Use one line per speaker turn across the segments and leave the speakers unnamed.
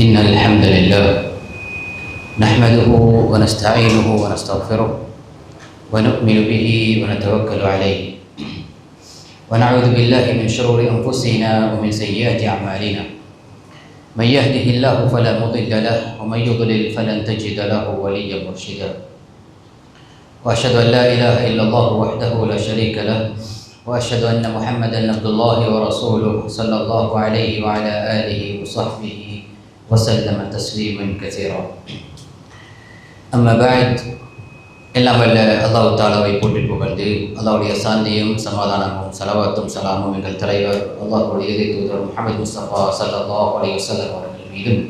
إن الحمد لله نحمده ونستعينه ونستغفره ونؤمن به ونتوكل عليه ونعوذ بالله من شرور أنفسنا ومن سيئات أعمالنا من يهده الله فلا مضل له ومن يضلل فلن تجد له وليا مرشدا وأشهد أن لا إله إلا الله وحده لا شريك له وأشهد أن محمدا عبد الله ورسوله صلى الله عليه وعلى آله وصحبه وسلم تسليما كثيرا أما بعد எல்லாம் வல்ல அல்லாஹ் தாலாவை போற்றி புகழ்ந்து அல்லாஹ்வுடைய சாந்தியும் சமாதானமும் ஸலவாத்தும் ஸலாமும் எங்கள் தலைவர் அல்லாஹ்வுடைய இறை தூதர் முஹம்மது முஸ்தபா ஸல்லல்லாஹு அலைஹி வஸல்லம் அவர்கள் மீதும்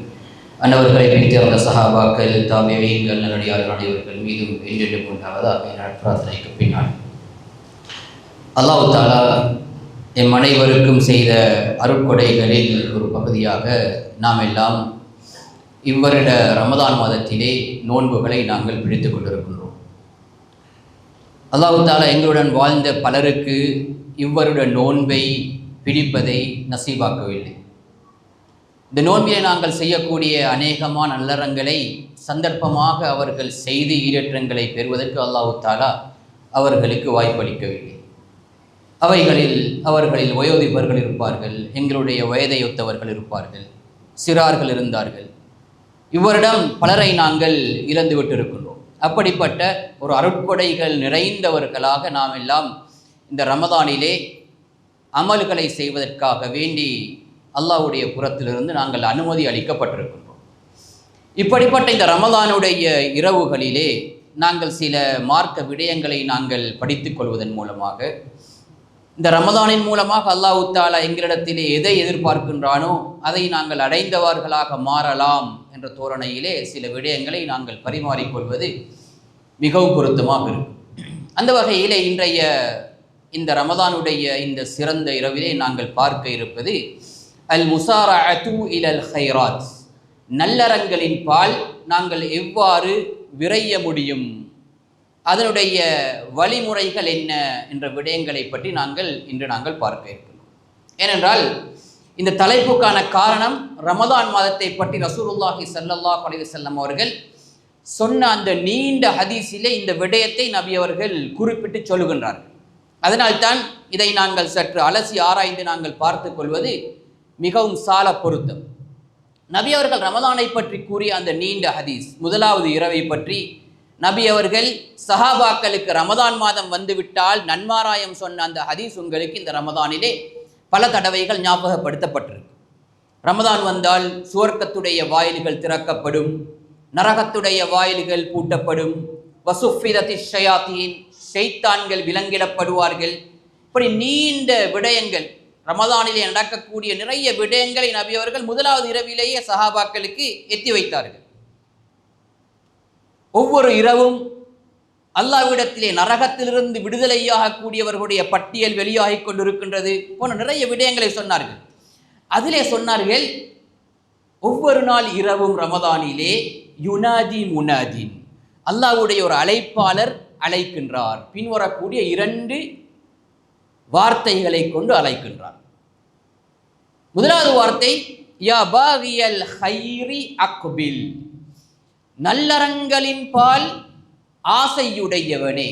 அன்னவர்களை பிடித்திருந்த சஹாபாக்கள் தாபிஈன்கள் நல்லடியார்கள் அனைவர்கள் மீதும் என்றென்றும் உண்டாவதாக என் பிரார்த்தனைக்கு பின்னால் அல்லாஹ் தாலா எம் அனைவருக்கும் செய்த அருட்கொடைகளில் ஒரு பகுதியாக நாம் எல்லாம் இவ்வருட ரமதான் மாதத்திலே நோன்புகளை நாங்கள் பிடித்து கொண்டிருக்கின்றோம். அல்லாஹ் தாலா எங்களுடன் வாழ்ந்த பலருக்கு இவ்வருட நோன்பை பிடிப்பதை நசீபாக்கவில்லை. இந்த நோன்பிலே நாங்கள் செய்யக்கூடிய அநேகமான நல்லறங்களை சந்தர்ப்பமாக அவர்கள் செய்து ஈடேற்றங்களை பெறுவதற்கு அல்லாஹ் தாலா அவர்களுக்கு வாய்ப்பளிக்கவில்லை. அவர்களில் வயோதிபர்கள் இருப்பார்கள், எங்களுடைய வயதையொத்தவர்கள் இருப்பார்கள், சிறார்கள் இருந்தார்கள். இவரிடம் பலரை நாங்கள் இழந்துவிட்டு இருக்கின்றோம். அப்படிப்பட்ட ஒரு அருட்கொடைகள் நிறைந்தவர்களாக நாம் எல்லாம் இந்த ரமதானிலே அமல்களை செய்வதற்காக வேண்டி அல்லாஹ்வுடைய புறத்திலிருந்து நாங்கள் அனுமதி அளிக்கப்பட்டிருக்கின்றோம். இப்படிப்பட்ட இந்த ரமதானுடைய இரவுகளிலே நாங்கள் சில மார்க்க விடயங்களை நாங்கள் படித்துக் கொள்வதன் மூலமாக இந்த ரமதானின் மூலமாக அல்லாஹ் தாலா எங்களிடத்திலே எதை எதிர்பார்க்கின்றானோ அதை நாங்கள் அடைந்தவர்களாக மாறலாம் என்ற தோரணையிலே சில விடயங்களை நாங்கள் பரிமாறிக்கொள்வது மிகவும் பொருத்தமாக இருக்கும். அந்த வகையிலே இன்றைய இந்த ரமதானுடைய இந்த சிறந்த இரவிலே நாங்கள் பார்க்க இருப்பது அல் முசாரஅது இலல் ஹைராத், நல்லறங்களின் பால் நாங்கள் எவ்வாறு விரைய முடியும், அதனுடைய வழிமுறைகள் என்ன என்ற விடயங்களை பற்றி இன்று நாங்கள் பார்க்க இருக்கின்றோம். ஏனென்றால் இந்த தலைப்புக்கான காரணம் ரமதான் மாதத்தை பற்றி ரசூலுல்லாஹி ஸல்லல்லாஹு அலைஹி வஸல்லம் அவர்கள் சொன்ன அந்த நீண்ட ஹதீஸிலே இந்த விடயத்தை நபி அவர்கள் குறிப்பிட்டு சொல்லுகின்றார்கள். அதனால்தான் இதை நாங்கள் சற்று அலசி ஆராய்ந்து நாங்கள் பார்த்து கொள்வது மிகவும் சால பொருத்தம். நபி அவர்கள் ரமதானை பற்றி கூறிய அந்த நீண்ட ஹதீஸ், முதலாவது இரவை பற்றி நபி அவர்கள் சஹாபாக்களுக்கு ரமதான் மாதம் வந்துவிட்டால் நன்மாராயம் சொன்ன அந்த ஹதீஸ் உங்களுக்கு இந்த ரமதானிலே பல தடவைகள் ஞாபகப்படுத்தப்பட்டிருக்கு. ரமதான் வந்தால் சுவர்க்கத்துடைய வாயில்கள் திறக்கப்படும், நரகத்துடைய வாயில்கள் பூட்டப்படும், வசுஃபிரத்தி ஷயாத்தீன், ஷைத்தான்கள் விலங்கிடப்படுவார்கள். இப்படி நீண்ட விடயங்கள் ரமதானிலே நடக்கக்கூடிய நிறைய விடயங்களை நபி அவர்கள் முதலாவது இரவிலேயே சஹாபாக்களுக்கு எத்தி வைத்தார்கள். ஒவ்வொரு இரவும் அல்லாஹ்விடத்திலே நரகத்திலிருந்து விடுதலையாக கூடியவர்களுடைய பட்டியல் வெளியாகி கொண்டிருக்கின்றது போன்ற நிறைய விடயங்களை சொன்னார்கள். அதிலே சொன்னார்கள், ஒவ்வொரு நாள் இரவும் ரமதானிலே யுனாதி முனாதின், அல்லாஹ்வுடைய ஒரு அழைப்பாளர் அழைக்கின்றார். பின்வரக்கூடிய 2 வார்த்தைகளை கொண்டு அழைக்கின்றார். முதலாவது வார்த்தை யா பாகியல் ஹைரி அக்பில், நல்லறங்களின் பால் ஆசையுடையவனே,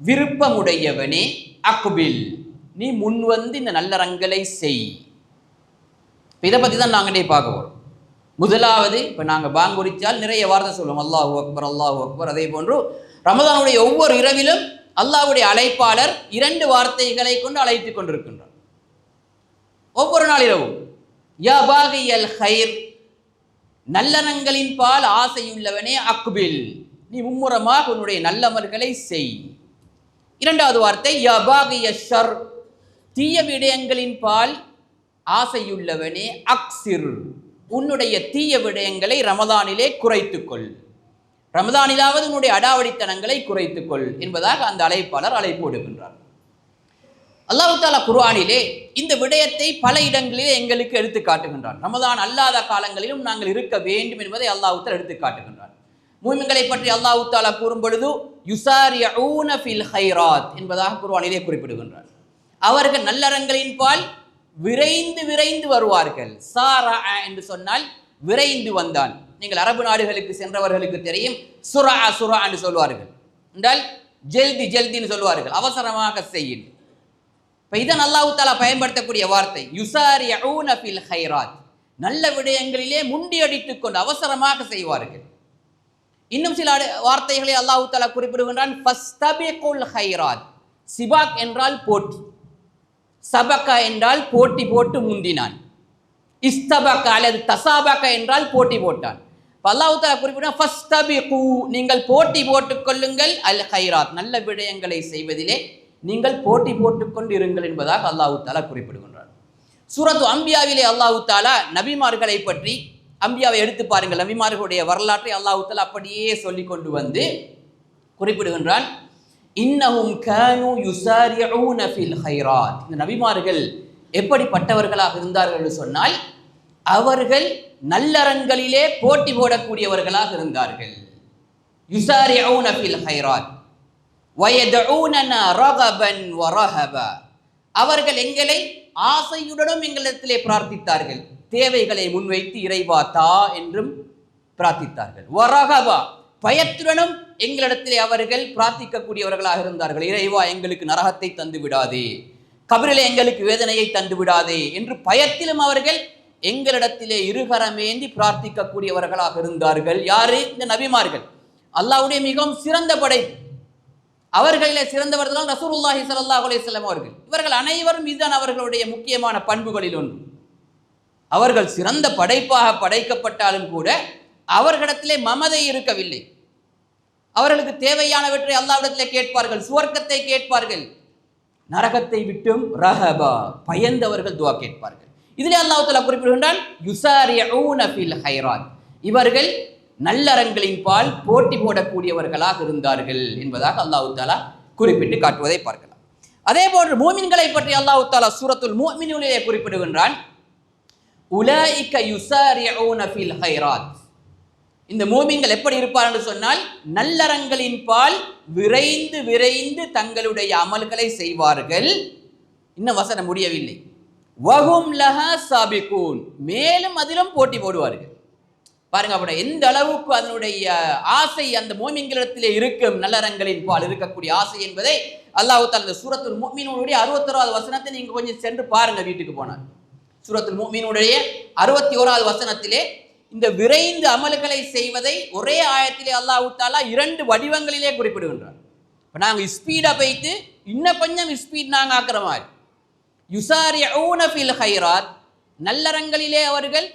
விருப்பமுடையவனே, அக்பில், நீ முன்வந்து இந்த நல்லறங்களை செய். இதை பற்றி தான் நாங்கள் பார்க்க போகிறோம். முதலாவது, இப்போ நாங்கள் பாங்குரிச்சால் நிறைய வார்த்தை சொல்லுவோம், அல்லாஹு அக்பர் அல்லாஹு அக்பர். அதே போன்று ரமதானுடைய ஒவ்வொரு இரவிலும் அல்லாஹ்வுடைய அழைப்பாளர் 2 வார்த்தைகளை கொண்டு அழைத்து கொண்டிருக்கின்றார். ஒவ்வொரு நாள் இரவும் யா பாகியல் ஹைர், நல்லறங்களின் பால் ஆசையுள்ளவனே, அக்பில், நீ மும்முரமாக உன்னுடைய நல்லமல்களை செய். 2வது வார்த்தை யா பாகிய ஷர், தீய விடயங்களின் பால் ஆசையுள்ளவனே, அக்சிர், உன்னுடைய தீய விடயங்களை ரமதானிலே குறைத்துக்கொள், ரமதானிலாவது உன்னுடைய அடாவடித்தனங்களை குறைத்துக்கொள் என்பதாக அந்த அழைப்பாளர் அழைப்பு விடுகின்றார். அல்லாஹ் தஆலா குர்ஆனிலே இந்த விடயத்தை பல இடங்களிலே எங்களுக்கு எடுத்து காட்டுகின்றார். ரமதான் அல்லாத காலங்களிலும் நாங்கள் இருக்க வேண்டும் என்பதை அல்லாஹ் தஆலா எடுத்து காட்டுகின்றார். மூமின்களை பற்றி அல்லாஹ் தஆலா கூறும் பொழுது யுசாரிஊன ஃபில் ஹைராத் என்பதாக குர்ஆனிலே குறிப்பிடுகின்றார். அவர்கள் நல்லறங்களின் பால் விரைந்து விரைந்து வருவார்கள். சாரா என்று சொன்னால் விரைந்து வந்தான். நீங்கள் அரபு நாடுகளுக்கு சென்றவர்களுக்கு தெரியும், சுரா சுரா என்று சொல்வார்கள், என்றால் ஜெல்தி ஜெல்தின்னு சொல்வார்கள், அவசரமாக செய்யும். இப்போ இதான் அல்லாஹ் தஆலா பயன்படுத்தக்கூடிய வார்த்தை, யுசாரிஊன ஃபில் ஹைராத், நல்ல விடயங்களிலே முண்டியடித்துக் கொண்டு அவசரமாக செய்வார்கள். இன்னும் சில வார்த்தைகளை அல்லாஹ் தஆலா குறிப்பிடுகின்றான், ஃபஸ்தபிகுல் ஹைராத். சிபாக் என்றால் போட்டி, சபக என்றால் போட்டி போட்டு முந்தினான், இஸ்தபக அல்லது தசாபக என்றால் போட்டி போட்டான். அல்லாஹ் தஆலா குறிப்பிடுறான், ஃபஸ்தபிகு, நீங்கள் போட்டி போட்டுக் கொள்ளுங்கள், அல் ஹைராத், நல்ல விடயங்களை செய்வதிலே நீங்கள் போட்டி போட்டுக்கொண்டு இருங்கள் என்பதாக அல்லாஹ் தஆலா குறிப்பிடுகின்றான். சூரத்து அம்பியாவிலே அல்லாஹ் தஆலா நபிமார்களை பற்றி, அம்பியாவை எடுத்து பாருங்கள், நபிமார்களுடைய வரலாற்றை அல்லாஹ் தஆலா அப்படியே சொல்லி கொண்டு வந்து குறிப்பிடுகின்றான், இன்னஹும் கானூ யுசாரிஊன ஃபில் ஹைராத். இந்த நபிமார்கள் எப்படிப்பட்டவர்களாக இருந்தார்கள் என்று சொன்னால், அவர்கள் நல்லறங்களிலே போட்டி போடக்கூடியவர்களாக இருந்தார்கள். யுசாரிஊன ஃபில் ஹைராத் வயதுஊனனா ரகபன் வரஹபா, அவர்கள் எங்களை ஆசையுடனும் எங்களிடத்திலே பிரார்த்தித்தார்கள், தேவைகளை முன்வைத்து இறைவா தா என்றும் பிரார்த்தித்தார்கள். வரஹபா, பயத்துடனும் எங்களிடத்திலே அவர்கள் பிரார்த்திக்கக்கூடியவர்களாக இருந்தார்கள், இறைவா எங்களுக்கு நரகத்தை தந்து விடாதே, கபிரிலே எங்களுக்கு வேதனையை தந்து விடாதே என்று பயத்திலும் அவர்கள் எங்களிடத்திலே இருகரமேந்தி பிரார்த்திக்கக்கூடியவர்களாக இருந்தார்கள். யாரு? இந்த நபிமார்கள். அல்லாஹ்வுடைய மிகவும் சிறந்த படைப்பு. அவர்களிலே சிறந்தவர்கள் ரசூலுல்லாஹி ஸல்லல்லாஹு அலைஹி வஸல்லம் அவர்கள். இவர்கள் அனைவரும் இதுதான் அவர்களுடைய முக்கியமான பண்புகளில் ஒன்று. அவர்கள் சிறந்த படைப்பாக படைக்கப்பட்டாலும் கூட அவர்களிடத்திலே மமதை இருக்கவில்லை. அவர்களுக்கு தேவையானவற்றை அல்லாஹ்விடத்திலே கேட்பார்கள், சுவர்க்கத்தை கேட்பார்கள், நரகத்தை விட்டும் ரஹபா, பயந்தவர்கள் துஆ கேட்பார்கள். இதிலே அல்லாஹ் தஆலா குறிப்பிடுகின்றான், யுசாரிஊன ஃபில் ஹைராத், இவர்கள் நல்லறங்களின் பால் போட்டி போடக்கூடியவர்களாக இருந்தார்கள் என்பதாக அல்லாஹ் தஆலா குறிப்பிட்டு காட்டுவதை பார்க்கலாம். அதே போன்று மூமின்களை பற்றி அல்லாஹ் தஆலா சூரத்துல் முஃமினூனிலே குறிப்பிடுகின்றான், உலாயிக யுசாரிஊன ஃபில் ஹைராத். இந்த மூமின்கள் எப்படி இருப்பார் என்று சொன்னால், நல்லறங்களின் பால் விரைந்து விரைந்து தங்களுடைய அமல்களை செய்வார்கள். இன்னும் வசனம் முடியவில்லை, வஹும் லஹா சாபிகூன், மேலும் அதிலும் போட்டி போடுவார்கள். பாருங்க, அப்படி எந்த அளவுக்கு அதனுடைய ஆசை அந்த மூமின்களிடத்திலே இருக்கும், நல்லறங்களின் பால் இருக்கக்கூடிய ஆசை என்பதை அல்லாஹ் தஆலா இந்த சூரத்துல் முஃமினூனுடைய 61வது வசனத்தை நீங்க கொஞ்சம் சென்று பாருங்க வீட்டுக்கு போனால். சூரத்துல் முஃமினூனுடைய 61வது வசனத்திலே இந்த விரைந்து அமல்களை செய்வதை ஒரே ஆயத்திலே அல்லாஹ் தஆலா 2 வடிவங்களிலே குறிப்பிடுகின்றார். இப்போ நாங்கள் ஸ்பீடா போயிட்டு இன்னும் கொஞ்சம் ஸ்பீட் நாங்கள் ஆக்குற மாதிரி, யுசாரிஊன ஃபில் ஹைராத், நல்லறங்களிலே அவர்கள்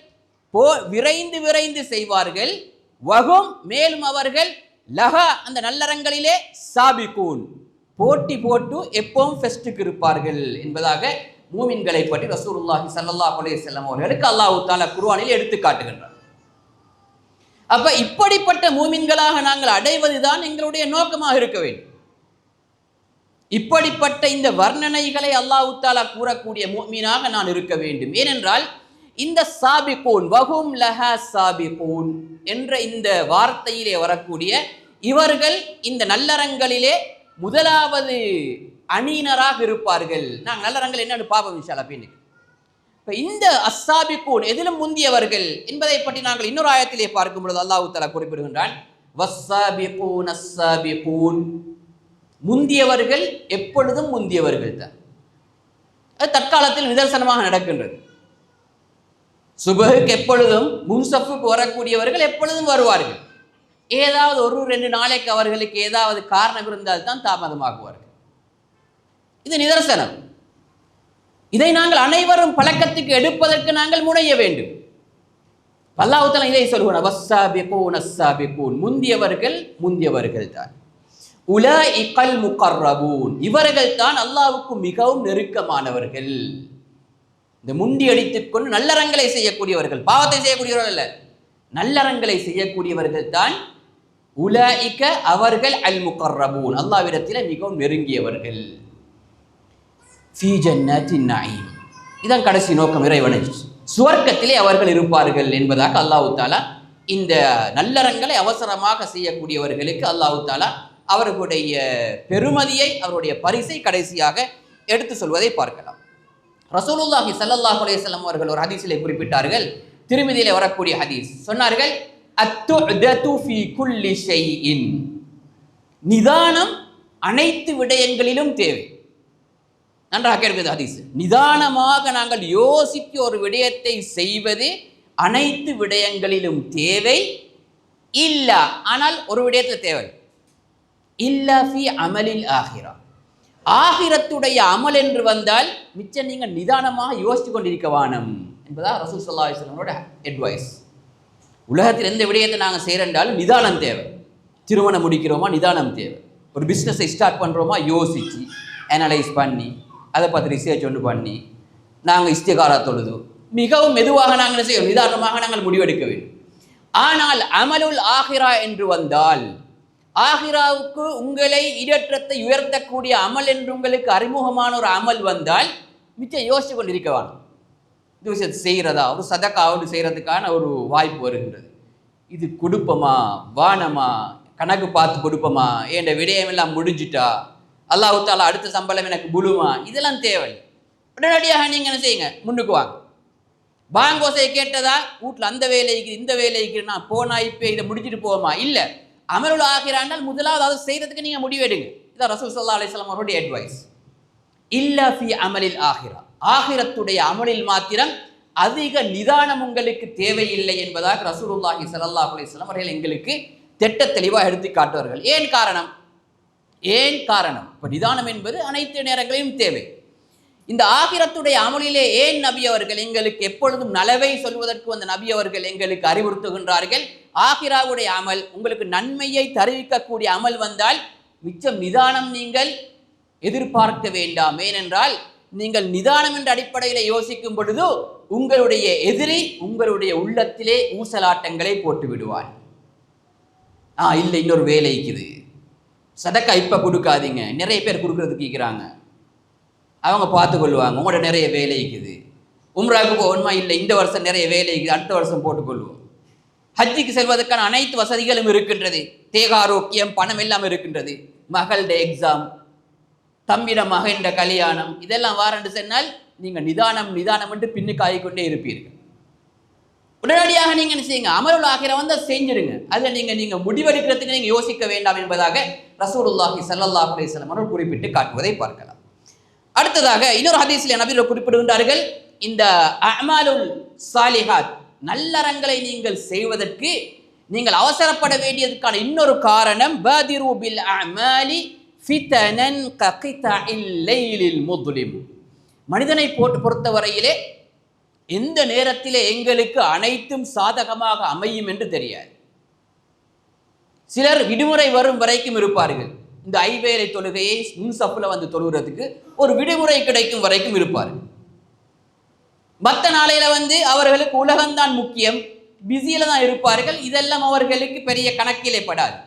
விரைந்து விரைந்து செய்வார்கள், வஹும், மேலும் அவர்கள் லஹா, அந்த நல்லறங்களிலே சாபிகூன், போட்டி போட்டு எப்பவும் ஃபெஸ்ட்டுக்கு இருப்பார்கள் என்பதாக மூமின்களை பற்றி ரசூலுல்லாஹி ஸல்லல்லாஹு அலைஹி வஸல்லம் அவர்களுக்கு அல்லாஹ் தஆலா குர்ஆனில் எடுத்து காட்டுகின்றார். அப்ப இப்படிப்பட்ட மூமின்களாக நாங்கள் அடைவதுதான் எங்களுடைய நோக்கமாக இருக்க வேண்டும். இப்படிப்பட்ட இந்த வர்ணனைகளை அல்லாஹ் தஆலா கூறக்கூடிய மூமினாக நான் இருக்க வேண்டும். ஏனென்றால் இந்த சாபிகூன், வஹும் லஹா சாபிகூன் என்ற இந்த வார்த்தையிலே வரக்கூடிய இவர்கள் இந்த நல்லறங்களிலே முதலாவது அணியினராக இருப்பார்கள். நாங்கள் நல்லறங்கள் என்னன்னு பார்ப்போம் இன்ஷா அல்லாஹ் பின்னுக்கு. இப்போ இந்த அஸ்ஸாபிகூன், எதிலும் முந்தியவர்கள் என்பதை பற்றி நாங்கள் இன்னொரு ஆயத்திலே பார்க்கும் பொழுது அல்லாஹ் தஆலா குறிப்பிடுகின்றான், வஸ்ஸாபிகூன் அஸ்ஸாபிகூன், முந்தியவர்கள் எப்பொழுதும் முந்தியவர்கள் தான். அது தற்காலத்தில் நிதர்சனமாக நடக்கின்றது. சுபஹுக்கு எப்பொழுதும் முன்சஃபுக்கு வரக்கூடியவர்கள் எப்பொழுதும் வருவார்கள். ஏதாவது 1-2 நாளைக்கு அவர்களுக்கு ஏதாவது காரணம் இருந்தால் தான் தாமதமாகுவார்கள். இது நிதர்சனம். இதை நாங்கள் அனைவரும் பழக்கத்துக்கு எடுப்பதற்கு நாங்கள் முனைய வேண்டும். அல்லாஹ் தஆலா இதை சொல்கிறார், வஸ்ஸாபிகூன் அஸ்ஸாபிகூன், முந்தியவர்கள் முந்தியவர்கள் தான். உலாயிகல் முகர்ரபூன், இவர்கள் தான் அல்லாஹ்வுக்கு மிகவும் நெருக்கமானவர்கள். இந்த முண்டி அடித்துக்கொண்டு நல்லறங்களை செய்யக்கூடியவர்கள், பாவத்தை செய்யக்கூடியவர்கள் அல்ல, நல்லறங்களை செய்யக்கூடியவர்கள் தான் உலாயிக, அவர்கள் அல் முகர்ரபூன், அல்லாஹ்விடத்தில் மிகவும் நெருங்கியவர்கள். ஃபீ ஜன்னத்தின் நஈம், இதான் கடைசி நோக்கம், இறைவனை சுவர்க்கத்திலே அவர்கள் இருப்பார்கள் என்பதாக அல்லாஹ் தஆலா இந்த நல்லறங்களை அவசரமாக செய்யக்கூடியவர்களுக்கு அல்லாஹ் தஆலா அவர்களுடைய பெருமதியை, அவருடைய பரிசை கடைசியாக எடுத்து சொல்வதை பார்க்கலாம். ரசூலுல்லாஹி ஸல்லல்லாஹு அலைஹி வஸல்லம் அவர்கள் ஒரு ஹதீஸிலே குறிப்பிட்டார்கள், திருமதியிலே வரக்கூடிய ஹதீஸ். சொன்னார்கள், அத்துஅதது ஃபீ குல்லி ஷைஇன், நிதானம் அனைத்து விடயங்களிலும் தேவை. நன்றாக இருக்குது ஹதீஸ். நிதானமாக நாங்கள் யோசித்து ஒரு விடயத்தை செய்வது அனைத்து விடயங்களிலும் தேவை. இல்ல, ஆனால் ஒரு விடயத்தில் தேவை. இல்லா ஃபி அமலில் ஆகிரா, ஆகிரத்துடைய அமல் என்று வந்தால் மிச்சம் நீங்க நிதானமாக யோசித்து கொண்டிருக்க வானம் என்பதா ரசூல் ஸல்லல்லாஹு அலைஹி வஸல்லமோட அட்வைஸ். உலகத்தில் எந்த விடயத்தை நாங்கள் செய்யறோம் நிதானம் தேவை. திருமணம் முடிக்கிறோமா, நிதானம் தேவை. ஒரு பிஸ்னஸை ஸ்டார்ட் பண்ணுறோமா, யோசித்து அனலைஸ் பண்ணி அதை பற்றி ரிசர்ச் ஒன்று பண்ணி நாங்கள் இஸ்திகாரா தொழுது மிகவும் மெதுவாக நாங்கள் செய்வோம், நிதானமாக நாங்கள் முடிவெடுக்க வேண்டும். ஆனால் அமலுல் ஆகிரா என்று வந்தால், ஆகிராவுக்கு உங்களை இடற்றத்தை உயர்த்தக்கூடிய அமல் என்று உங்களுக்கு அறிமுகமான ஒரு அமல் வந்தால் மிச்சம் யோசிச்சு கொண்டு இருக்க வேணும். இது விஷயத்தை செய்கிறதா, ஒரு சதக்காவோடு செய்கிறதுக்கான ஒரு வாய்ப்பு வருகின்றது. இது கொடுப்பமா வானமா, கணக்கு பார்த்து கொடுப்போமா, என் விடயம் எல்லாம் முடிஞ்சிட்டா, அல்லாஹ் தாலா அடுத்த சம்பளம் எனக்கு புழுமா, இதெல்லாம் தேவை. உடனடியாக நீங்கள் என்ன செய்யுங்க, முன்னுக்கு வாங்க. பாங்கோசை கேட்டதா, வீட்டில் அந்த வேலைக்கு இந்த வேலைக்கு நான் போனா இப்போ இதை முடிச்சுட்டு போவோமா? இல்லை, அமலுல் ஆகிரானால் முதலாவது அதை செய்யறதுக்கு நீங்கள் முடிவெடுங்க. இதான் ரசூல் ஸல்லல்லாஹு அலைஹி வஸல்லம் அவருடைய அட்வைஸ். இல்லா ஃபி அமலில் ஆகிரா, ஆகிரத்துடைய அமலில் மாத்திரம் அதிக நிதானம் உங்களுக்கு தேவையில்லை என்பதாக ரசூலுல்லாஹி ஸல்லல்லாஹு அலைஹி வஸல்லம் அவர்கள் எங்களுக்கு திட்ட தெளிவாக எடுத்து காட்டுவார்கள். ஏன் காரணம்? இப்போ நிதானம் என்பது அனைத்து நேரங்களிலும் தேவை. இந்த ஆகிரத்துடைய அமலிலே ஏன் நபி அவர்கள் எங்களுக்கு எப்பொழுதும் நலவை சொல்வதற்கு வந்த நபி அவர்கள் எங்களுக்கு அறிவுறுத்துகின்றார்கள்? ஆகிராவுடைய அமல் உங்களுக்கு நன்மையை தருவிக்கக்கூடிய அமல் வந்தால் மிச்சம் நிதானம் நீங்கள் எதிர்பார்க்க வேண்டாம். ஏனென்றால் நீங்கள் நிதானம் என்ற அடிப்படையில் யோசிக்கும் பொழுது உங்களுடைய எதிரி உங்களுடைய உள்ளத்திலே ஊசலாட்டங்களை போட்டு விடுவார். இல்லை, இன்னொரு வேலை இருக்குது, சதக்கா இப்ப கொடுக்காதீங்க, நிறைய பேர் கொடுக்கறதுக்கு கேட்குறாங்க, அவங்க பார்த்து கொள்வாங்க, உங்களோட நிறைய வேலை இருக்குது. உம்ராவுக்கு போகணுமா? இல்லை, இந்த வருஷம் நிறைய வேலை இருக்குது, அடுத்த வருஷம் போட்டுக்கொள்வோம். ஹஜ்ஜிக்கு செல்வதற்கான அனைத்து வசதிகளும் இருக்கின்றது, தேகாரோக்கியம், பணம் எல்லாம் இருக்கின்றது. மகளுடைய எக்ஸாம், தம்பிட மகன் கல்யாணம், இதெல்லாம் வாரண்டு சொன்னால் நீங்கள் நிதானம் என்று பின்னுக்கு ஆகிக்கொண்டே இருப்பீர்கள். உடனடியாக நீங்கள் என்ன செய்யுங்க, அமலுல் ஆகிரா வந்து செஞ்சிருங்க. அதில் நீங்கள் முடிவெடுக்கிறதுக்கு நீங்கள் யோசிக்க வேண்டாம் என்பதாக ரசூலுல்லாஹி ஸல்லல்லாஹு அலைஹி வஸல்லம் அவர்கள் குறிப்பிட்டு காட்டுவதை பார்க்கலாம். அடுத்ததாக இன்னொரு ஹதீஸில் நபிகள் குறிப்பிடுகின்றார்கள், இந்த அமாலுல் சாலிஹாத், நல்லறங்களை நீங்கள் செய்வதற்கு நீங்கள் அவசரப்பட வேண்டியதுக்கான இன்னொரு காரணம், பாதிரு பில் அமாலி ஃபிதனன் ககிதஇல் லைலில் முத்லிம். மனிதனை பொறுத்தவரையிலே எந்த நேரத்திலே எங்களுக்கு அனைத்தும் சாதகமாக அமையும் என்று தெரியாது. சிலர் விடுமுறை வரும் வரைக்கும் இருப்பார்கள். இந்த ஐவேளை தொழுகையை முன்சப்புல வந்து தொழுகிறதுக்கு ஒரு விடுமுறை கிடைக்கும் வரைக்கும் இருப்பார்கள். மற்ற நாளையில வந்து அவர்களுக்கு உலகம்தான் முக்கியம், பிஸியில தான் இருப்பார்கள். இதெல்லாம் அவர்களுக்கு பெரிய கணக்கிலே படாது.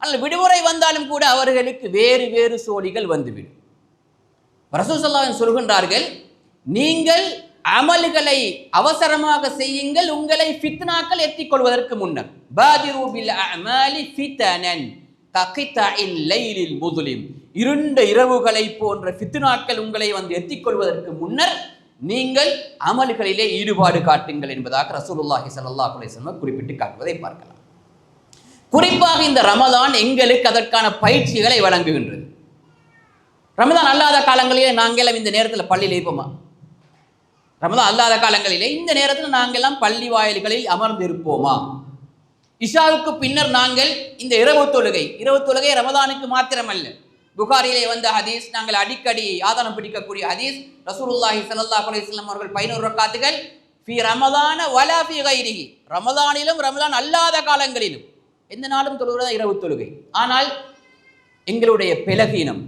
ஆனால் விடுமுறை வந்தாலும் கூட அவர்களுக்கு வேறு வேறு சோழிகள் வந்துவிடும். ரசூல் ஸல்லல்லாஹு அலைஹி வஸல்லம் சொல்கின்றார்கள், நீங்கள் அமல்களை அவசரமாக செய்யுங்கள், உங்களை ஃபித்னாக்கள் எத்திக்கொள்வதற்கு முன்னர். பாதிரு பில் அமாலி ஃபிதனன் ககிதஇல் லைலில் முத்லிம், இருண்ட இரவுகளை போன்ற ஃபித்னாக்கள் உங்களை வந்து எத்திக்கொள்வதற்கு முன்னர் நீங்கள் அமல்களிலே ஈடுபாடு காட்டுங்கள் என்பதாக ரசூலுல்லாஹி ஸல்லல்லாஹு அலைஹி வஸல்லம் குறிப்பிட்டு காட்டுவதை பார்க்கலாம். குறிப்பாக இந்த ரமதான் எங்களுக்கு அதற்கான பயிற்சிகளை வழங்குகின்றது. ரமதான் அல்லாத காலங்களிலே நாங்கள் இந்த நேரத்தில் பள்ளியில் இருப்போமா? ரமதான் அல்லாத காலங்களிலே இந்த நேரத்தில் நாங்கள்லாம் பள்ளி வாயில்களில் அமர்ந்து இருப்போமா? இஷாவுக்கு பின்னர் நாங்கள் இந்த இரவு தொழுகை ரமதானுக்கு மாத்திரமல்ல, புகாரிலே வந்த ஹதீஸ், நாங்கள் அடிக்கடி ஆதாரம் பிடிக்கக்கூடிய ஹதீஸ், ரசூலுல்லாஹி ஸல்லல்லாஹு அலைஹி வஸல்லம் அவர்கள் 11 ரக்காத்துகள் ஃபி ரமதான வலா ஃபி கைரிஹி, ரமதானிலும் ரமதான் அல்லாத காலங்களிலும் எந்த நாளும் தொழுகிறதா இரவு தொழுகை. ஆனால் எங்களுடைய பலகீனம்,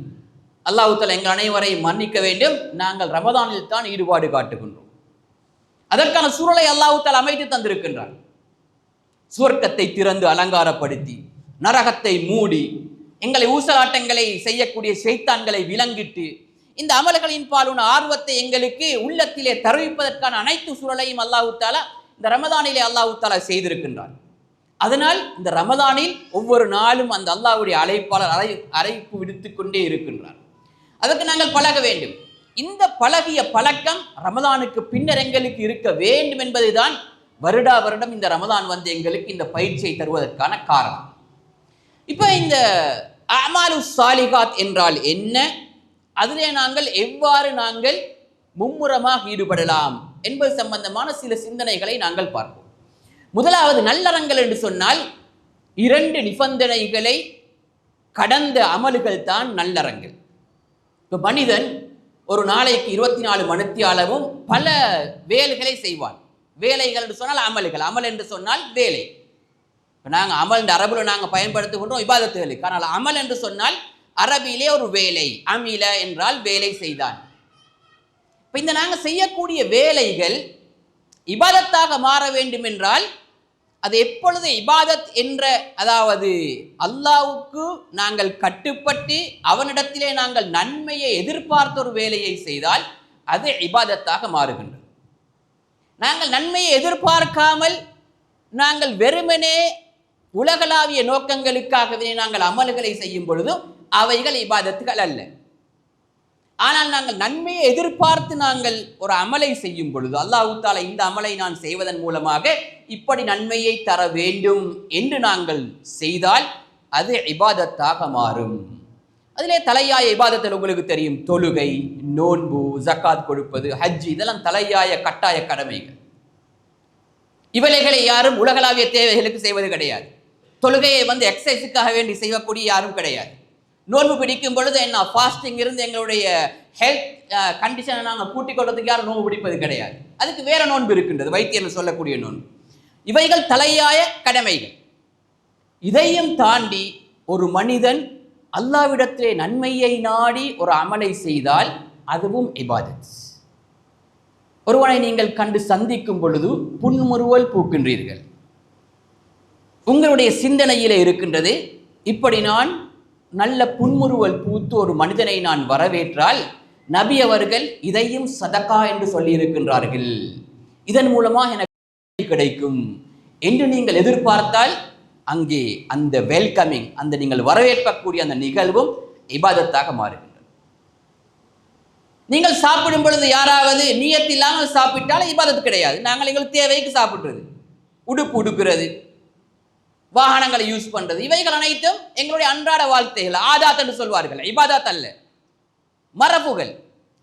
அல்லாஹ் தஆலா எங்கள் அனைவரையும் மன்னிக்க வேண்டும், நாங்கள் ரமதானில் தான் ஈடுபாடு காட்டுகின்றோம். அதற்கான சூழலை அல்லாஹ் தஆலா அமைத்து தந்திருக்கின்றார். சுவர்க்கத்தை திறந்து அலங்காரப்படுத்தி, நரகத்தை மூடி, எங்களை ஊசலாட்டங்களை செய்யக்கூடிய ஷைத்தான்களை விலங்கிட்டு, இந்த அமல்களின் பாலுன ஆர்வத்தை எங்களுக்கு உள்ளத்திலே தருவிப்பதற்கான அனைத்து சூழலையும் அல்லாஹ் தஆலா இந்த ரமதானிலே அல்லாஹ் தஆலா செய்திருக்கின்றார். அதனால் இந்த ரமதானில் ஒவ்வொரு நாளும் அந்த அல்லாஹ்வுடைய அழைப்பாளர் அழைப்பு விடுத்து கொண்டே இருக்கின்றார். அதற்கு நாங்கள் பழக வேண்டும். இந்த பழகிய பழக்கம் ரமதானுக்கு பின்னர் எங்களுக்கு இருக்க வேண்டும் என்பதை தான் வருடா வருடம் இந்த ரமதான் வந்து எங்களுக்கு இந்த பயிற்சியை தருவதற்கான காரணம். இப்போ இந்த அமாலு சாலிகாத் என்றால் என்ன, அதிலே நாங்கள் எவ்வாறு நாங்கள் மும்முரமாக ஈடுபடலாம் என்பது சம்பந்தமான சில சிந்தனைகளை நாங்கள் பார்ப்போம். முதலாவது, நல்லறங்கள் என்று சொன்னால் 2 நிபந்தனைகளை கடந்த அமல்கள் தான் நல்லறங்கள். இப்போ மனிதன் ஒரு நாளைக்கு 24 மணித்தியாலமும் பல வேலைகளை செய்வான். வேலைகள் என்று சொன்னால் அமல்கள், அமல் என்று சொன்னால் வேலை. இப்போ நாங்கள் அமல் இந்த அரபுல நாங்கள் பயன்படுத்துகின்றோம் இபாதத்துகளுக்கு. ஆனால் அமல் என்று சொன்னால் அரபியிலே ஒரு வேலை, அமில என்றால் வேலை செய்தான். இப்போ இந்த நாங்கள் செய்யக்கூடிய வேலைகள் இபாதத்தாக மாற வேண்டும் என்றால் அது எப்பொழுது இபாதத் என்ற, அதாவது அல்லாஹ்வுக்கு நாங்கள் கட்டுப்பட்டு அவனிடத்திலே நாங்கள் நன்மையை எதிர்பார்த்த ஒரு வேலையை செய்தால் அது இபாதத்தாக மாறுகின்றது. நாங்கள் நன்மையை எதிர்பார்க்காமல் நாங்கள் வெறுமனே உலகளாவிய நோக்கங்களுக்காகவே நாங்கள் அமல்களை செய்யும் பொழுதும் அவைகள் இபாதத்துகள் அல்ல. ஆனால் நாங்கள் நன்மையை எதிர்பார்த்து நாங்கள் ஒரு அமலை செய்யும் பொழுது அல்லாஹ் தஆலா இந்த அமலை நான் செய்வதன் மூலமாக இப்படி நன்மையை தர வேண்டும் என்று நாங்கள் செய்தால் அது இபாதத்தாக மாறும். அதிலே தலையாய இபாதத்தில் உங்களுக்கு தெரியும், தொழுகை, நோன்பு, ஜக்காத் கொடுப்பது, ஹஜ், இதெல்லாம் தலையாய கட்டாய கடமைகள். இவைகளை யாரும் உலகளாவிய தேவைகளுக்கு செய்வது கிடையாது. தொழுகையை வந்து எக்ஸசைஸுக்காக வேண்டி செய்யக்கூடிய யாரும் கிடையாது. நோன்பு பிடிக்கும் பொழுது என்ன ஃபாஸ்டிங் இருந்து எங்களுடைய ஹெல்த் கண்டிஷனை நாங்கள் கூட்டிக் கொள்றதுக்கு யாரும் நோன்பு பிடிப்பது கிடையாது. அதுக்கு வேற நோன்பு இருக்கின்றது, வைத்தியம் சொல்லக்கூடிய நோன்பு. இவைகள் தலையாய கடமைகள். இதையும் தாண்டி ஒரு மனிதன் அல்லாஹ்விடத்திலே நன்மையை நாடி ஒரு அமலை செய்தால் அதுவும் இபாதத். ஒருவனை நீங்கள் கண்டு சந்திக்கும் பொழுது புன்முறுவல் பூக்கின்றீர்கள். உங்களுடைய சிந்தனையிலே இருக்கின்றது, இப்படி நான் நல்ல புன்முறுவல் பூத்து ஒரு மனிதனை நான் வரவேற்றால் நபி அவர்கள் இதையும் சதகா என்று சொல்லி இருக்கின்றார்கள், இதன் மூலமாக எனக்கு கிடைக்கும் என்று நீங்கள் எதிர்பார்த்தால் அங்கே அந்த வெல்கமிங், அந்த நீங்கள் வரவேற்கக்கூடிய அந்த நிகழ்வும் இபாதத்தாக மாறுகின்றது. நீங்கள் சாப்பிடும் பொழுது யாராவது நியத் இல்லாமல் சாப்பிட்டால் இபாதத் கிடையாது. நாங்கள் எங்களுக்கு தேவைக்கு சாப்பிடுறது, உடுப்பு உடுக்கிறது, வாகனங்களை யூஸ் பண்றது, இவைகள் அனைத்தும் எங்களுடைய அன்றாட வாழ்க்கைகள், ஆதாத் என்று சொல்வார்கள், இபாதத் அல்ல, மரபுகள்.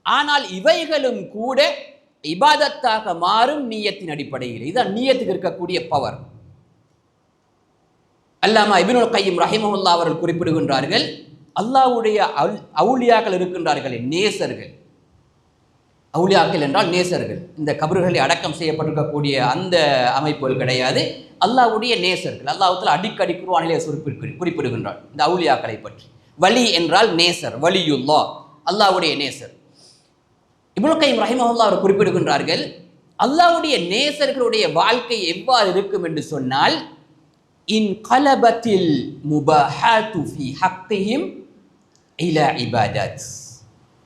ஆனால் இவைகளும் கூட இபாதத்தாக மாறும் நியத்தின் அடிப்படையில். இதுதான் நியத்துக்கு இருக்கக்கூடிய பவர். அல்லாமா இப்னுல் கய்யிம் ரஹிமஹுல்லாஹ் அவர்கள் குறிப்பிடுகின்றார்கள், அல்லாஹ்வுடைய அவுலியாக்கள் இருக்கின்றார்கள், நேசர்கள். அவுலியாக்கள் என்றால் நேசர்கள். இந்த கபர்களில் அடக்கம் செய்யப்பட்டிருக்கக்கூடிய அந்த அமைப்புகள் கிடையாது, அல்லாஹ்வுடைய நேசர்கள். அல்லாஹ் தஆலா அடிக்கடி குர்ஆனிலே குறிப்பிடுகின்றார் இந்த அவுலியாக்களை பற்றி. வலி என்றால் நேசர், வலியுல்லாஹ், அல்லாஹ்வுடைய நேசர். இப்னுல் கய்யிம் ரஹிமஹுல்லாஹ் அவர் குறிப்பிடுகின்றார்கள், அல்லாஹ்வுடைய நேசர்களுடைய வாழ்க்கை எவ்வாறு இருக்கும் என்று சொன்னால், இன் கலபத்தில் முபஹாத்து ஃபி ஹக்கிஹிம் இலா இபாதத்.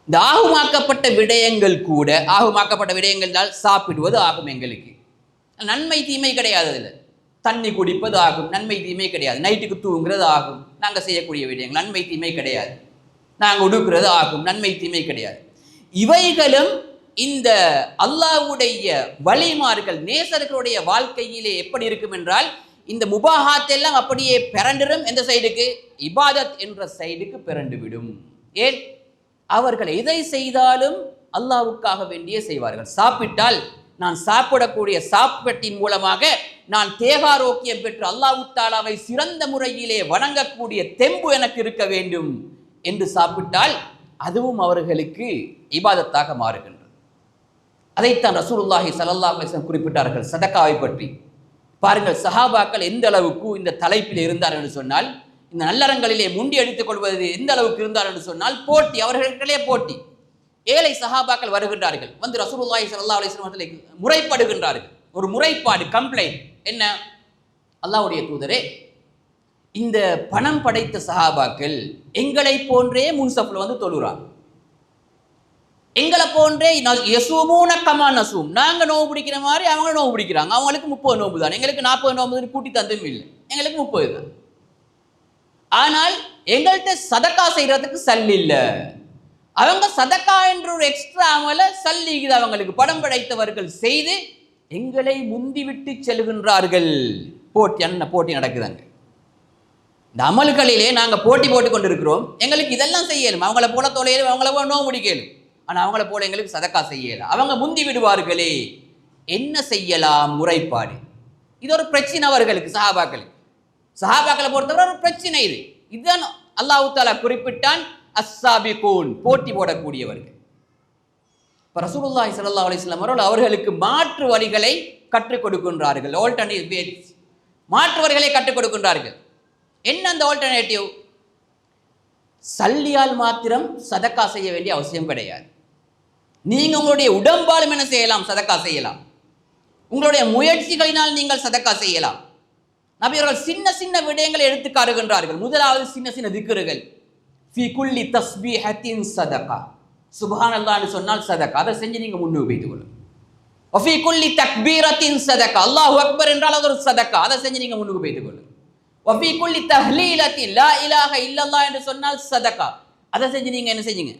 இந்த ஆகுமாக்கப்பட்ட விடயங்கள் கூட, ஆகுமாக்கப்பட்ட விடயங்கள் சாப்பிடுவது ஆகும், எங்களுக்கு நன்மை தீமை கிடையாது. அதில் தண்ணி குடிப்பது ஆகும், நன்மை தீமை கிடையாது. நைட்டுக்கு தூங்குறது ஆகும், நாங்கள் செய்யக்கூடிய விடயங்கள், நன்மை தீமை கிடையாது. நாங்கள் உடுக்கிறது ஆகும், நன்மை தீமை கிடையாது. இவைகளும் இந்த அல்லாஹ்வுடைய வலிமார்கள் நேசர்களுடைய வாழ்க்கையிலே எப்படி இருக்கும் என்றால், இந்த முபாஹாத் எல்லாம் அப்படியே பிறண்டிடும். எந்த சைடுக்கு? இபாதத் என்ற சைடுக்கு பிறண்டுவிடும். ஏன்? அவர்கள் எதை செய்தாலும் அல்லாஹ்வுக்காக வேண்டியே செய்வார்கள். சாப்பிட்டால் நான் சாப்பிடக்கூடிய சாப்பாட்டின் மூலமாக நான் தேகாரோக்கியம் பெற்று அல்லாஹ் தஆலாவை சிறந்த முறையிலே வணங்கக்கூடிய தெம்பு எனக்கு இருக்க வேண்டும் என்று சாப்பிட்டால் அதுவும் அவர்களுக்கு இபாதத்தாக மாறுகின்றது. அதைத்தான் ரசூலுல்லாஹி ஸல்லல்லாஹு அலைஹி வஸல்லம் குறிப்பிட்டார்கள் சதகாவை பற்றி. பாருங்கள், சஹாபாக்கள் எந்த அளவுக்கு இந்த தலைப்பில் இருந்தார் என்று சொன்னால், இந்த நல்லறங்களிலே முண்டி அடித்துக் கொள்வது எந்த அளவுக்கு இருந்தார் என்று சொன்னால், போட்டி, அவர்களுக்கிடையே போட்டி. ஏழை சஹாபாக்கள் வருகின்றார்கள், வந்து ரசூலுல்லாஹி ஸல்லல்லாஹு அலைஹி வஸல்லம் முறைப்படுகின்றார்கள். ஒரு முறைப்பாடு, கம்ப்ளைண்ட். என்ன? அல்லாஹ்வுடைய தூதரே, இந்த பணம் படைத்த சஹாபாக்கள் எங்களை போன்றே முன்சப்ல வந்து தொழுறாங்க, எங்களை போன்றே யசூமூன கமா நசூம், நாங்க நோவு பிடிக்கிற மாதிரி அவங்க நோவு பிடிக்கிறாங்க. அவங்களுக்கு 30 நோம்பு தான், எங்களுக்கு 40 நோம்பு கூட்டி தந்தும் இல்லை, எங்களுக்கு 30 தான். ஆனால் எங்கள்கிட்ட சதக்கா செய்யறதுக்கு சல்லி இல்லை. அவங்க சதக்கா என்ற ஒரு எக்ஸ்ட்ரா அமல சல்லி அவங்களுக்கு படம் படைத்தவர்கள் செய்து எங்களை முந்திவிட்டு செல்கின்றார்கள். போட்டி நடக்குதாங்க. இந்த அமல்களிலே நாங்கள் போட்டி போட்டு கொண்டிருக்கிறோம். எங்களுக்கு இதெல்லாம் செய்யலும், அவங்கள போல தொலையிலும், அவங்கள போல நோவு முடிக்கலும். ஆனால் அவங்கள போல எங்களுக்கு சதக்கா செய்யலாம். அவங்க முந்தி விடுவார்களே, என்ன செய்யலாம்? முறைப்பாடு. இது ஒரு பிரச்சனை அவர்களுக்கு, சஹாபாக்களை பொறுத்தவரை ஒரு பிரச்சனை. இதுதான் அல்லாஹ் தஆலா குறிப்பிட்டான், அஸ்ஸாபிகூன், போட்டி போடக்கூடியவர்கள். இப்போ ரசூலுல்லாஹி ஸல்லல்லாஹு அலைஹி வஸல்லம் அவர்களுக்கு மாற்று வழிகளை கற்றுக் கொடுக்கின்றார்கள். ஆல்டர்னேட்டிவ், மாற்று வழிகளை கற்றுக் கொடுக்கின்றார்கள். என்ன அந்த ஆல்டர்னேட்டிவ்? சல்லியால் மாத்திரம் சதக்கா செய்ய வேண்டிய அவசியம் கிடையாது. நீங்க உங்களுடைய உடம்பாலும் என்ன செய்யலாம்? சதக்கா செய்யலாம். உங்களுடைய முயற்சிகளினால் நீங்கள் சதக்கா செய்யலாம். நபி அவர்கள் சின்ன சின்ன விடயங்களை எடுத்து காட்டுகின்றார்கள். முதலாவது சின்ன சின்ன திக்ருகள். ஃபீ குல்லி தஸ்பீஹத்தின் சதகா, சுப்ஹானல்லாஹ்னு சொன்னால் சதகா, அதை செஞ்சு நீங்க முன்னுக்கு வைத்துக் கொள்ளுங்க. வஃபீ குல்லி தக்பீரத்தின் சதகா, அல்லாஹு அக்பர் என்றால் அது ஒரு சதகா, அதை செஞ்சு நீங்க முன்னுக்கு வைத்துக் கொள்ளுங்க. வஃபீ குல்லி தஹ்லீலத்தின் லா இலாஹ இல்லல்லாஹ் என்று சொன்னால் சதகா, அதை செஞ்சு நீங்க என்ன செஞ்சீங்க?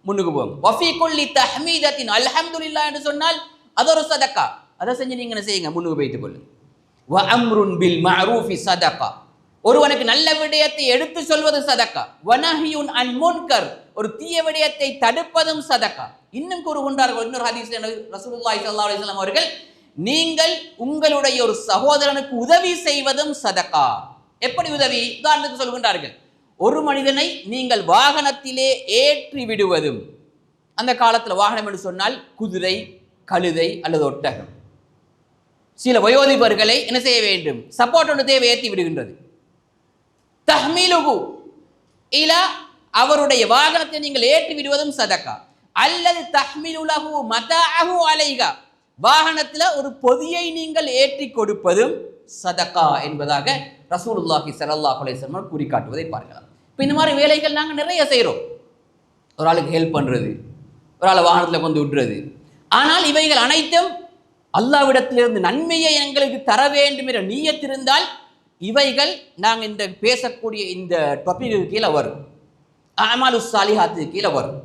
முன்னுக்கு போங்க. வஃபீ குல்லி தஹ்மீதத்தின் அல்ஹம்துலில்லாஹ் என்று சொன்னால் அது ஒரு சதகா, அதை செஞ்சு நீங்க என்ன செய்யுங்க? முன்னுக்கு வைத்துக் கொள்ளுங்க. வ அம்ருன் பில் மஅரூஃபி சதகா, ஒருவனுக்கு நல்ல விடயத்தை எடுத்து சொல்வது சதக்கா. வனஹியுன் அன் முன்கர், ஒரு தீய விடயத்தை தடுப்பதும் சதக்கா. இன்னும் கூறுகின்றார்கள் இன்னொரு ஹதீஸ்ல ரசூலுல்லாஹி ஸல்லல்லாஹு அலைஹி வஸல்லம் அவர்கள், நீங்கள் உங்களுடைய ஒரு சகோதரனுக்கு உதவி செய்வதும் சதக்கா. எப்படி உதவி? உதாரணத்துக்கு சொல்கின்றார்கள், ஒரு மனிதனை நீங்கள் வாகனத்திலே ஏற்றி விடுவதும். அந்த காலத்தில் வாகனம் என்று சொன்னால் குதிரை, கழுதை அல்லது ஒட்டகம். சில வயோதிபர்களை என்ன செய்ய வேண்டும்? சப்போர்ட் ஒன்று தேவை, ஏற்றி விடுகின்றது. தஹ்மீலுஹு இலா, அவருடைய வாகனத்தை நீங்கள் ஏற்றி விடுவதும் சதக்கா. அல்லது தஹ்மீலுலஹு மதாஅஹு அலைஹா, வாகனத்தில் ஒரு பொதியை நீங்கள் ஏற்றி கொடுப்பதும் சதக்கா என்பதாக ரசூலுல்லாஹி ஸல்லல்லாஹு அலைஹி வஸல்லம் கூறி காட்டுவதை பார்க்கலாம். இப்போ இந்த மாதிரி வேலைகள் நாங்கள் நிறைய செய்கிறோம். ஒரு ஆளுக்கு ஹெல்ப் பண்ணுறது, ஒரு ஆளை வாகனத்தில் கொண்டு விடுறது. ஆனால் இவைகள் அனைத்தும் அல்லாஹ்விடத்திலிருந்து நன்மையை எங்களுக்கு தர வேண்டும் என்ற நியத் இருந்தால் இவைகள் நாங்கள் இந்த பேசக்கூடிய இந்த டாபிக்கு கீழே வரும், அமாலு சாலிஹாத்து கீழே வரும்.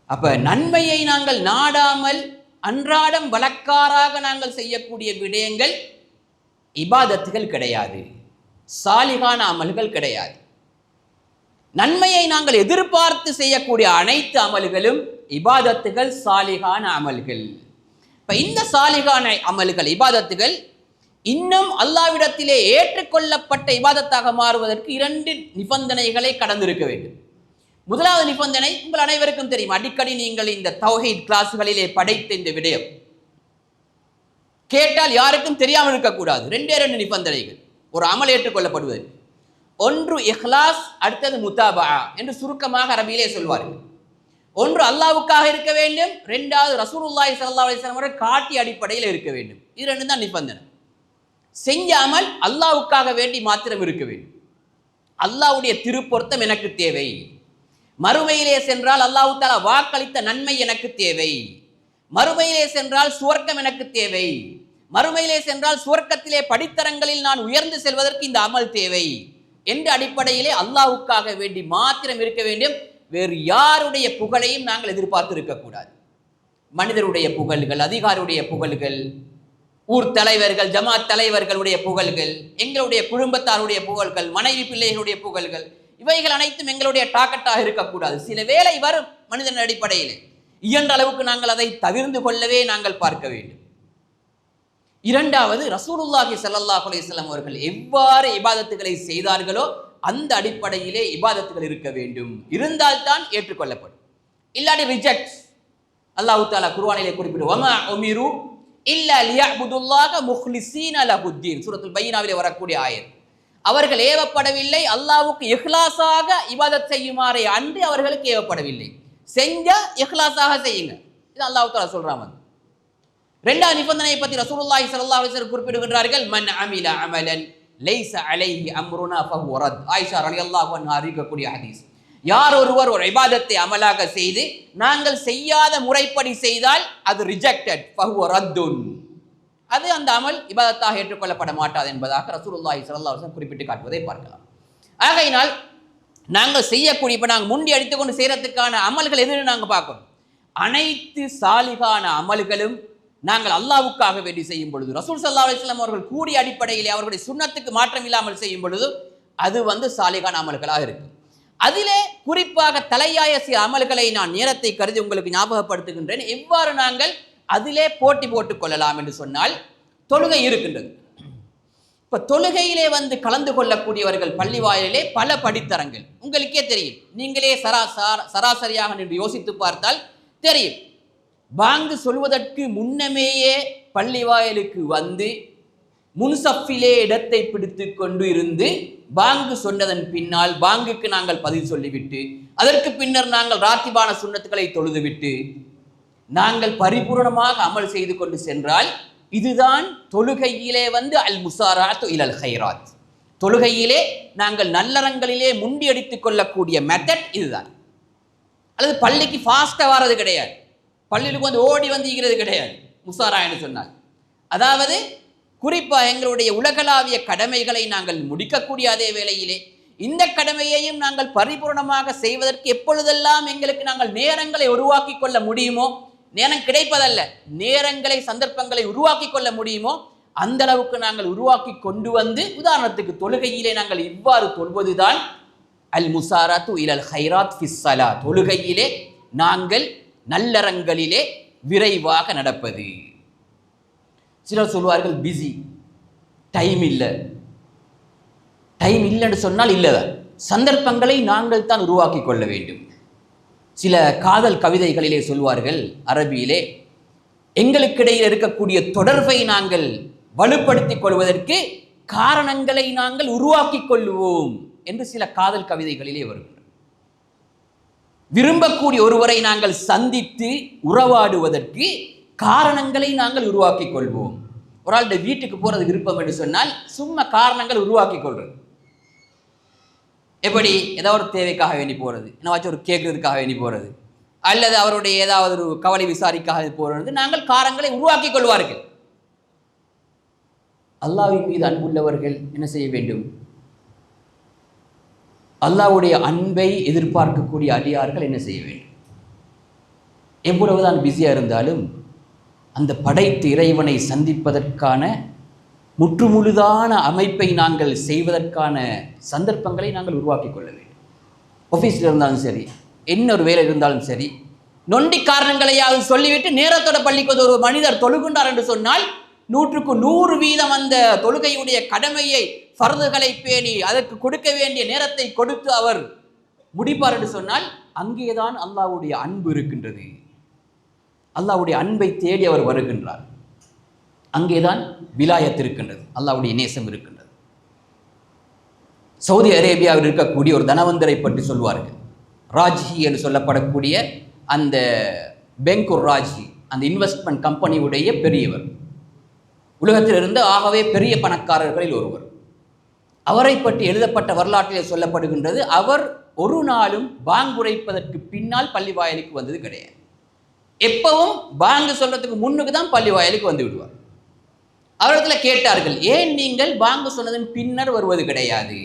அப்ப நன்மையை நாங்கள் நாடாமல் அன்றாடம் வழக்காராக நாங்கள் செய்யக்கூடிய விடயங்கள் இபாதத்துகள் கிடையாது, சாலிகான அமல்கள் கிடையாது. நன்மையை நாங்கள் எதிர்பார்த்து செய்யக்கூடிய அனைத்து அமல்களும் இபாதத்துகள், சாலிகான அமல்கள். இப்ப இந்த சாலிகான அமல்கள், இபாதத்துகள் இன்னும் அல்லாஹ்விடத்திலே ஏற்றுக்கொள்ளப்பட்ட இபாதத்தாக மாறுவதற்கு 2 நிபந்தனைகளை கடந்திருக்க வேண்டும். முதலாவது நிபந்தனை உங்கள் அனைவருக்கும் தெரியும், அடிக்கடி நீங்கள் இந்த தௌஹீத் கிளாஸ்களிலே படித்த இந்த விடயம் கேட்டால் யாருக்கும் தெரியாமல் இருக்கக்கூடாது. 2 நிபந்தனைகள் ஒரு அமல் ஏற்றுக்கொள்ளப்படுவதற்கு. ஒன்று இஹ்லாஸ், அடுத்தது முதாபா என்று சுருக்கமாக அரபியிலே சொல்வார்கள். ஒன்று அல்லாஹ்வுக்காக இருக்க வேண்டும், 2வது ரசூலுல்லாஹி ஸல்லல்லாஹு அலைஹி வஸல்லம் அவர்கள் காட்டிய அடிப்படையில் இருக்க வேண்டும். இது 2 தான் நிபந்தனை. செஞ்ச அமல் அல்லாஹ்வுக்காக வேண்டி மாத்திரம் இருக்க வேண்டும். அல்லாஹ்வுடைய திருப்பொருத்தம் எனக்கு தேவை. மறுமையிலே சென்றால் அல்லாஹ் தஆலா வாக்களித்த நன்மை எனக்கு தேவை. மறுமையிலே சென்றால் சுவர்க்கம் எனக்கு தேவை. மறுமையிலே சென்றால் சுவர்க்கத்திலே படித்தரங்களில் நான் உயர்ந்து செல்வதற்கு இந்த அமல் தேவை என்ற அடிப்படையிலே அல்லாஹ்வுக்காக வேண்டி மாத்திரம் இருக்க வேண்டும். வேறு யாருடைய புகழையும் நாங்கள் எதிர்பார்த்து இருக்கக்கூடாது. மனிதருடைய புகழ்கள், அதிகாரியுடைய புகழ்கள், ஊர் தலைவர்கள், ஜமாத் தலைவர்களுடைய புகழ்கள், எங்களுடைய குடும்பத்தாருடைய புகழ்கள், மனைவி பிள்ளைகளுடைய புகழ்கள், இவைகள் அனைத்தும் எங்களுடைய டாக்கெட்டாக இருக்கக்கூடாது. சில வேளை வரும் மனிதன் அடிப்படையில், இயன்ற அளவுக்கு நாங்கள் அதை தவிர்த்து கொள்ளவே நாங்கள் பார்க்க வேண்டும். 2வது ரசூலுல்லாஹி ஸல்லல்லாஹு அலைஹி வஸல்லம் அவர்கள் எவ்வாறு இபாதத்துகளை செய்தார்களோ அந்த அடிப்படையிலே இபாதத்துகள் இருக்க வேண்டும். இருந்தால்தான் ஏற்றுக்கொள்ளப்படும், இல்லாட்டி ரிஜெக்ட். அல்லாஹ் தஆலா குர்ஆனிலே குறிப்பிட்டு, வமா உமிரு இல்லா லியஅபுதுல்லாஹ முக்லிஸீன லஹுத்தீன், சூரத்துல் பையினாவிலே வரக்கூடிய ஆயத். அவர்கள் ஏவப்படவில்லை அல்லாஹ்வுக்கு இஹ்லாஸாக இபாதத் செய்யுமாறே அன்றி அவர்களுக்கு ஏவப்படவில்லை. செஞ்சா இஹ்லாஸாக செய்யுங்க, இது அல்லாஹ் தஆலா சொல்றாங்க. 2வது நிபந்தனையை பற்றி ரசூலுல்லாஹி ஸல்லல்லாஹு அலைஹி வஸல்லம் குறிப்பிடுகின்றார்கள், மன் அமில அமலன் லைஸ அலைஹி அம்ருனா ஃபஹுவ ரத். ஆயிஷா ரலியல்லாஹு அன்ஹா அறிவிக்கக்கூடிய ஹதீஸ். யார் ஒருவர் ஒரு இபாதத்தை அமலாக செய்து நாங்கள் செய்யாத முறைப்படி செய்தால் அது ரிஜெக்டட், ஃபஹுவ ரத்துன், அது அந்த அமல் இபாதத்தாக ஏற்றுக்கொள்ளப்பட மாட்டாது என்பதாக ரசூலுல்லாஹி ஸல்லல்லாஹு அலைஹி வஸல்லம் குறிப்பிட்டு காட்டுவதை பார்க்கலாம். ஆகையினால் நாங்கள் செய்யக்கூடிய, இப்போ நாங்கள் முண்டி அடித்துக்கொண்டு செய்யறதுக்கான அமல்கள் எதுன்னு நாங்கள் பார்க்கணும். அனைத்து சாலிகான அமல்களும் நாங்கள் அல்லாஹ்வுக்காக வேண்டி செய்யும் பொழுது, ரசூல் ஸல்லல்லாஹு அலைஹி வஸல்லம் அவர்கள் கூறிய அடிப்படையிலே அவர்களுடைய சுன்னத்துக்கு மாற்றம் இல்லாமல் செய்யும் பொழுது அது சாலிகான அமல்களாக இருக்கு. அதிலே குறிப்பாக தலையாய சில அமல்களை நான் நேரத்தை கருதி உங்களுக்கு ஞாபகப்படுத்துகின்றேன். எவ்வாறு நாங்கள் அதிலே போட்டி போட்டுக் கொள்ளலாம் என்று சொன்னால், தொழுகை இருக்கின்றது. இப்ப தொழுகையிலே கலந்து கொள்ளக்கூடியவர்கள் பள்ளி வாயிலே பல படித்தரங்கள் உங்களுக்கே தெரியும். நீங்களே சராசரியாக நின்று யோசித்து பார்த்தால் தெரியும். பாங்கு சொல்வதற்கு முன்னமேயே பள்ளி வாயிலுக்கு முன்சஃபிலே இடத்தை பிடித்து கொண்டு இருந்து பாங்கு சொன்னதன் பின்னால் பாங்குக்கு நாங்கள் பதில் சொல்லிவிட்டு அதற்கு பின்னர் நாங்கள் ராத்திபான சுன்னத்துக்களை தொழுதுவிட்டு நாங்கள் பரிபூர்ணமாக அமல் செய்து கொண்டு சென்றால் இதுதான் தொழுகையிலே அல் முசாராத்து இலல் ஹைராத். தொழுகையிலே நாங்கள் நல்லறங்களிலே முண்டி அடித்துக் கொள்ளக்கூடிய மெத்தட் இதுதான். அல்லது பள்ளிக்கு ஃபாஸ்டா வர்றது கிடையாது, பள்ளிக்கு ஓடி ஈகிறது கிடையாது. முசாரா என்று சொன்னால் அதாவது குறிப்பாக எங்களுடைய உலகளாவிய கடமைகளை நாங்கள் முடிக்கக்கூடிய அதே வேளையிலே இந்த கடமையையும் நாங்கள் பரிபூர்ணமாக செய்வதற்கு எப்பொழுதெல்லாம் எங்களுக்கு நாங்கள் நேரங்களை உருவாக்கி கொள்ள முடியுமோ, நேரம் கிடைப்பதல்ல, நேரங்களை சந்தர்ப்பங்களை உருவாக்கி கொள்ள முடியுமோ அந்த அளவுக்கு நாங்கள் உருவாக்கி கொண்டு உதாரணத்துக்கு தொழுகையிலே நாங்கள் இவ்வாறு தொழுவதுதான் அல் முசாரத்து இலல் ஹைராத் ஃபிஸ் ஸலா. தொழுகையிலே நாங்கள் நல்லறங்களிலே விரைவாக நடப்பது. சிலர் சொல்வார்கள் பிஸி, டைம் இல்லை. டைம் இல்லைன்னு சொன்னால் இல்லைதான், சந்தர்ப்பங்களை நாங்கள் தான் உருவாக்கி கொள்ள வேண்டும். சில காதல் கவிதைகளிலே சொல்வார்கள் அரபியிலே, எங்களுக்கிடையில் இருக்கக்கூடிய தொடர்பை நாங்கள் வலுப்படுத்திக் கொள்வதற்கு காரணங்களை நாங்கள் உருவாக்கி கொள்வோம் என்று சில காதல் கவிதைகளிலே வருகின்றன. விரும்பக்கூடிய ஒருவரை நாங்கள் சந்தித்து உறவாடுவதற்கு காரணங்களை நாங்கள் உருவாக்கி கொள்வோம். ஒரு ஆளுடைய வீட்டுக்கு போறது விருப்பம் என்று சொன்னால் சும்மா காரணங்கள் உருவாக்கி கொள்றது. எப்படி? ஏதாவது ஒரு தேவைக்காக வேண்டி போறது, என்னவாச்சும் ஒரு கேட்கறதுக்காக வேண்டி போறது, அல்லது அவருடைய ஏதாவது ஒரு கவலை விசாரிக்காக போறது, நாங்கள் காரணங்களை உருவாக்கி கொள்வார்கள். அல்லாஹ்வின் மீது அன்புள்ளவர்கள் என்ன செய்ய வேண்டும்? அல்லாஹ்வுடைய அன்பை எதிர்பார்க்கக்கூடிய அடியார்கள் என்ன செய்ய வேண்டும்? எவ்வளவுதான் பிஸியா இருந்தாலும் அந்த படைத்த இறைவனை சந்திப்பதற்கான முற்றுமுழுதான அமைப்பை நாங்கள் செய்வதற்கான சந்தர்ப்பங்களை நாங்கள் உருவாக்கி கொள்ள வேண்டும். ஆஃபீஸில் இருந்தாலும் சரி, என்ன ஒரு வேலை இருந்தாலும் சரி, நொண்டி காரணங்களையாவது சொல்லிவிட்டு நேரத்தோட பள்ளிக்கு ஒரு மனிதர் தொழுகின்றார் என்று சொன்னால் 100% அந்த தொழுகையுடைய கடமையை ஃபர்துகளை பேணி அதற்கு கொடுக்க வேண்டிய நேரத்தை கொடுத்து அவர் முடிப்பார் என்று சொன்னால் அங்கேதான் அல்லாஹ்வுடைய அன்பு இருக்கின்றது. அல்லாஹ்வுடைய அன்பை தேடி அவர் வருகின்றார். அங்கேதான் விலாயத் இருக்கின்றது, அல்லாஹ்வுடைய நேசம் இருக்கின்றது. சவுதி அரேபியாவில் இருக்கக்கூடிய ஒரு தனவந்தரை பற்றி சொல்வார்கள். ராஜ்ஹி என்று சொல்லப்படக்கூடிய அந்த பெங்குர் ராஜ்ஹி, அந்த இன்வெஸ்ட்மெண்ட் கம்பெனியுடைய பெரியவர், உலகத்தில் இருந்து ஆகவே பெரிய பணக்காரர்களில் ஒருவர். அவரை பற்றி எழுதப்பட்ட வரலாற்றில் சொல்லப்படுகின்றது, அவர் ஒரு நாளும் பாங்குரைப்பதற்கு பின்னால் பள்ளி வாயிலுக்கு வந்தது கிடையாது. எப்பவும் பாங்கு சொல்றதுக்கு முன்னுக்கு தான் பள்ளி வாயிலுக்கு வந்து விடுவார். அவரிடத்துல கேட்டார்கள், ஏன் நீங்கள் பாங்கு சொன்னதன் பின்னர் வருவது கிடையாது?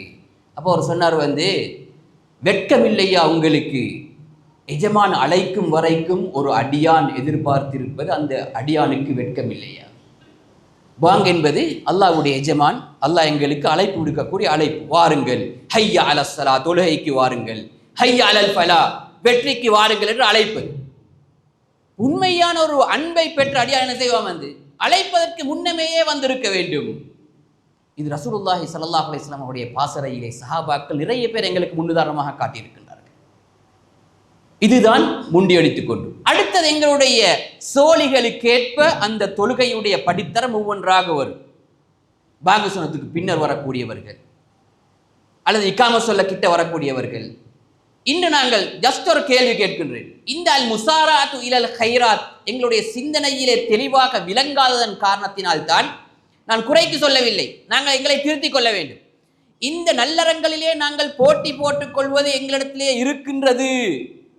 அப்போ அவர் சொன்னார், வெட்கமில்லையா உங்களுக்கு? எஜமான் அழைக்கும் வரைக்கும் ஒரு அடியான் எதிர்பார்த்திருப்பது அந்த அடியானுக்கு வெட்கமில்லையா? பாங் என்பது அல்லாஹ்வுடைய எஜமான், அல்லாஹ் எங்களுக்கு அழைப்பு விடுக்கக்கூடிய அழைப்பு. வாருங்கள், ஹய்யா அலஸ் ஸலா, தொழுகைக்கு வாருங்கள், ஹய்யா அலல் ஃபலா, வெற்றிக்கு வாருங்கள் என்று அழைப்பு. உண்மையான ஒரு அன்பை பெற்ற அடியான் என்ன செய்வான்? அழைப்பதற்கு முன்னமேயே வந்திருக்க வேண்டும். இது ரசூலுல்லாஹி ஸல்லல்லாஹு அலைஹி வஸல்லம் அவருடைய பாசறையிலே சஹாபாக்கள் நிறைய பேர் எங்களுக்கு முன்னுதாரணமாக காட்டியிருக்கின்றார்கள். இதுதான் முண்டியடித்துக் கொண்டு அடுத்தது எங்களுடைய சோழிகளுக்கேற்ப அந்த தொழுகையுடைய படித்தரம் ஒவ்வொன்றாக வரும். பாங்கு சொன்னதுக்கு பின்னர் வரக்கூடியவர்கள் அல்லது இக்காம சொல்ல கிட்ட வரக்கூடியவர்கள். இன்று நாங்கள் ஜஸ்ட் ஒரு கேள்வி கேட்கின்றேன். இந்த அல் முசாராத்து இலல் ஹைராத் எங்களுடைய சிந்தனையிலே தெளிவாக விளங்காததன் காரணத்தினால்தான், நான் குறைக்கு சொல்லவில்லை, நாங்கள் எங்களை திருத்திக் கொள்ள வேண்டும். இந்த நல்லறங்களிலே நாங்கள் போட்டி போட்டுக் கொள்வது எங்களிடத்திலே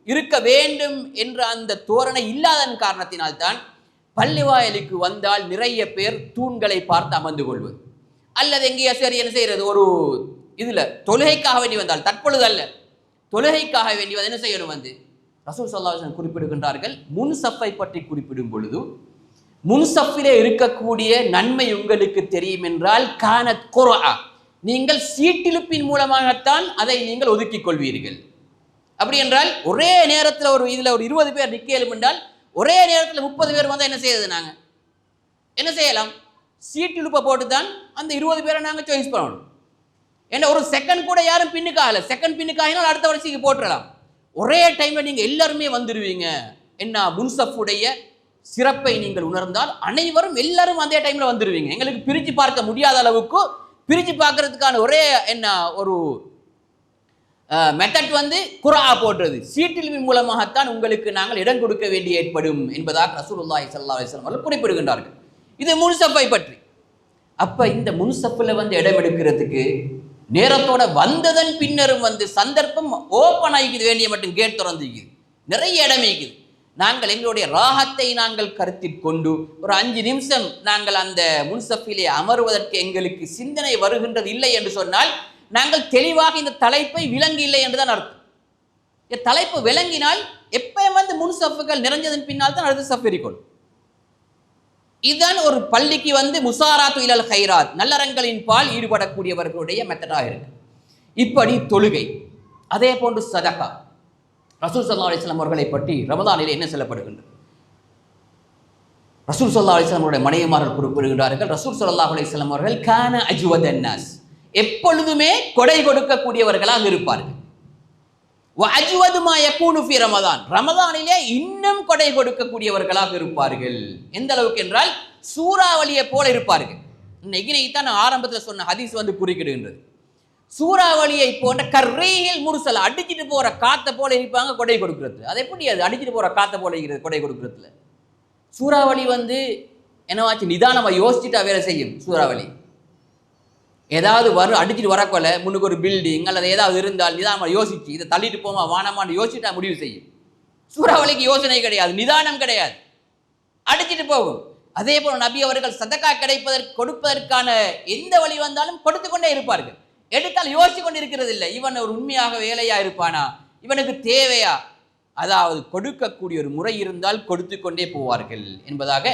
இருக்க வேண்டும் என்ற அந்த தோரணை இல்லாதன் காரணத்தினால்தான் பள்ளி வாயிலுக்கு வந்தால் நிறைய பேர் தூண்களை பார்த்து அமர்ந்து கொள்வது, அல்லது எங்கேயா சரி என்ன செய்யறது, ஒரு இதுல தொழுகைக்காக வேண்டி வந்தால், தற்பொழுது அல்ல, தொழுகைக்காக வேண்டி என்ன செய்யணும்? ரசூல் ஸல்லல்லாஹு அலைஹி வஸல்லம் குறிப்பிடுகின்றார்கள், முன் சஃப்பை பற்றி குறிப்பிடும் பொழுது முன்சஃபிலே இருக்கக்கூடிய நன்மை உங்களுக்கு தெரியும் என்றால் கானத் குர்ஆ, நீங்கள் சீட்டிலுப்பின் மூலமாகத்தான் அதை நீங்கள் ஒதுக்கிக் கொள்வீர்கள். அப்படி என்றால் ஒரே நேரத்தில் ஒரு இதில் ஒரு 20 பேர் நிற்கலும் என்றால் ஒரே நேரத்தில் 30 பேர் வந்தால் என்ன செய்யுது? நாங்கள் என்ன செய்யலாம்? சீட்டிலுப்பை போட்டு தான் அந்த 20 பேரை நாங்கள் சாய்ஸ் பண்ணணும். ஏன்னா ஒரு செகண்ட் கூட யாரும் பின்னுக்காகல, செகண்ட் பின்னுக்காகினால் அடுத்த வரிசைக்கு போட்டுடலாம். ஒரே டைமில் நீங்கள் எல்லாருமே வந்துடுவீங்க. என்ன முன்சஃபுடைய சிறப்பை நீங்கள் உணர்ந்தால் அனைவரும் எல்லாரும் அதே டைமில் வந்துடுவீங்க. எங்களுக்கு பிரித்து பார்க்க முடியாத அளவுக்கு பிரித்து பார்க்கறதுக்கான ஒரே என்ன ஒரு மெத்தட் வந்து குர்ஆ போடுறது. சீட்டில் மூலமாகத்தான் உங்களுக்கு நாங்கள் இடம் கொடுக்க வேண்டி ஏற்படும் என்பதாக ரசூலுல்லாஹி ஸல்லல்லாஹு அலைஹி வஸல்லம் அவர்கள் குறிப்பிடுகின்றார்கள். இது முன்சஃபை பற்றி. அப்ப இந்த முன்சஃபில் வந்து இடம் எடுக்கிறதுக்கு நேரத்தோட வந்ததன் பின்னரும் வந்து சந்தர்ப்பம் ஓப்பன் ஆகிக்குது, வேண்டிய மட்டும் கேட் திறந்துக்குது, நிறைய இடம் இருக்குது. நாங்கள் எங்களுடைய ராகத்தை நாங்கள் கருத்தில் கொண்டு ஒரு 5 நிமிஷம் நாங்கள் அந்த முன்சஃபிலே அமர்வதற்கு எங்களுக்கு சிந்தனை வருகின்றது இல்லை என்று சொன்னால் நாங்கள் தெளிவாக இந்த தலைப்பை விளங்கி இல்லை என்றுதான் அர்த்தம். தலைப்பு விளங்கினால் எப்பயும் வந்து முன்சஃபுகள் நிறைஞ்சதன் பின்னால் தான் அடுத்த சஃப் இருக்கணும். இதுதான் ஒரு பள்ளிக்கு வந்து முசாராத்து இலல் ஹைராத், நல்லறங்களின் பால் ஈடுபடக்கூடியவர்களுடைய மெத்தடாக இருக்கு. இப்படி தொழுகை, அதே போன்று சதகா. ரசூல் ஸல்லல்லாஹு அலைஹி வஸல்லம் அவர்களை பற்றி ரமதானிலே என்ன சொல்லப்படுகின்றது? ரசூல் ஸல்லல்லாஹு அலைஹி வஸல்லம் அவருடைய மனைவிமார்கள் குறிப்பிடுகிறார்கள், ரசூல் ஸல்லல்லாஹு அலைஹி வஸல்லம் அவர்கள் கான அஜ்வதன் நாஸ், எப்பொழுதுமே கொடை கொடுக்கக்கூடியவர்களாக இருப்பார்கள். வஅஜ்வது மா யகூனு ஃபீ ரமதான், ரமதானிலே இன்னும் கொடை கொடுக்கக்கூடியவர்களாக இருப்பார்கள். எந்த அளவுக்கு என்றால் சூறாவளியை போல இருப்பார்கள். இன்னைக்கு தான் நான் ஆரம்பத்தில் சொன்ன ஹதீஸ் வந்து குறிக்கிடுகின்றது. சூறாவளியை போன்ற கர்ரீஹில் முர்சல், அடிச்சுட்டு போற காத்தை போல இருப்பாங்க கொடை கொடுக்கிறது. அது எப்படி? அது அடிச்சுட்டு போற காத்தை போல இருக்கிறது கொடை கொடுக்கறதுல. சூறாவளி வந்து என்னவாச்சு, நிதானமாக யோசிச்சுட்டா வேலை செய்யும். சூறாவளி ஏதாவது வரும், அடிச்சுட்டு வரக்கொள்ள முன்னுக்கு ஒரு பில்டிங் அல்லது ஏதாவது இருந்தால் நிதானமாக யோசிச்சு இதை தள்ளிட்டு போமா வானமான்னு யோசிச்சுட்டா முடிவு செய்யும். சூறாவளிக்கு யோசனை கிடையாது, நிதானம் கிடையாது, அடிச்சுட்டு போகும். அதே போல நபி அவர்கள் சதகா கொடுப்பதற்கான எந்த வழி வந்தாலும் கொடுத்து கொண்டே இருப்பார்கள். எடுத்தால் யோசிச்சு கொண்டு இருக்கிறது இல்லை, இவன் ஒரு உண்மையாக வேலையா இருப்பானா, இவனுக்கு தேவையா, அதாவது கொடுக்கக்கூடிய ஒரு முறை இருந்தால் கொடுத்து கொண்டே போவார்கள் என்பதாக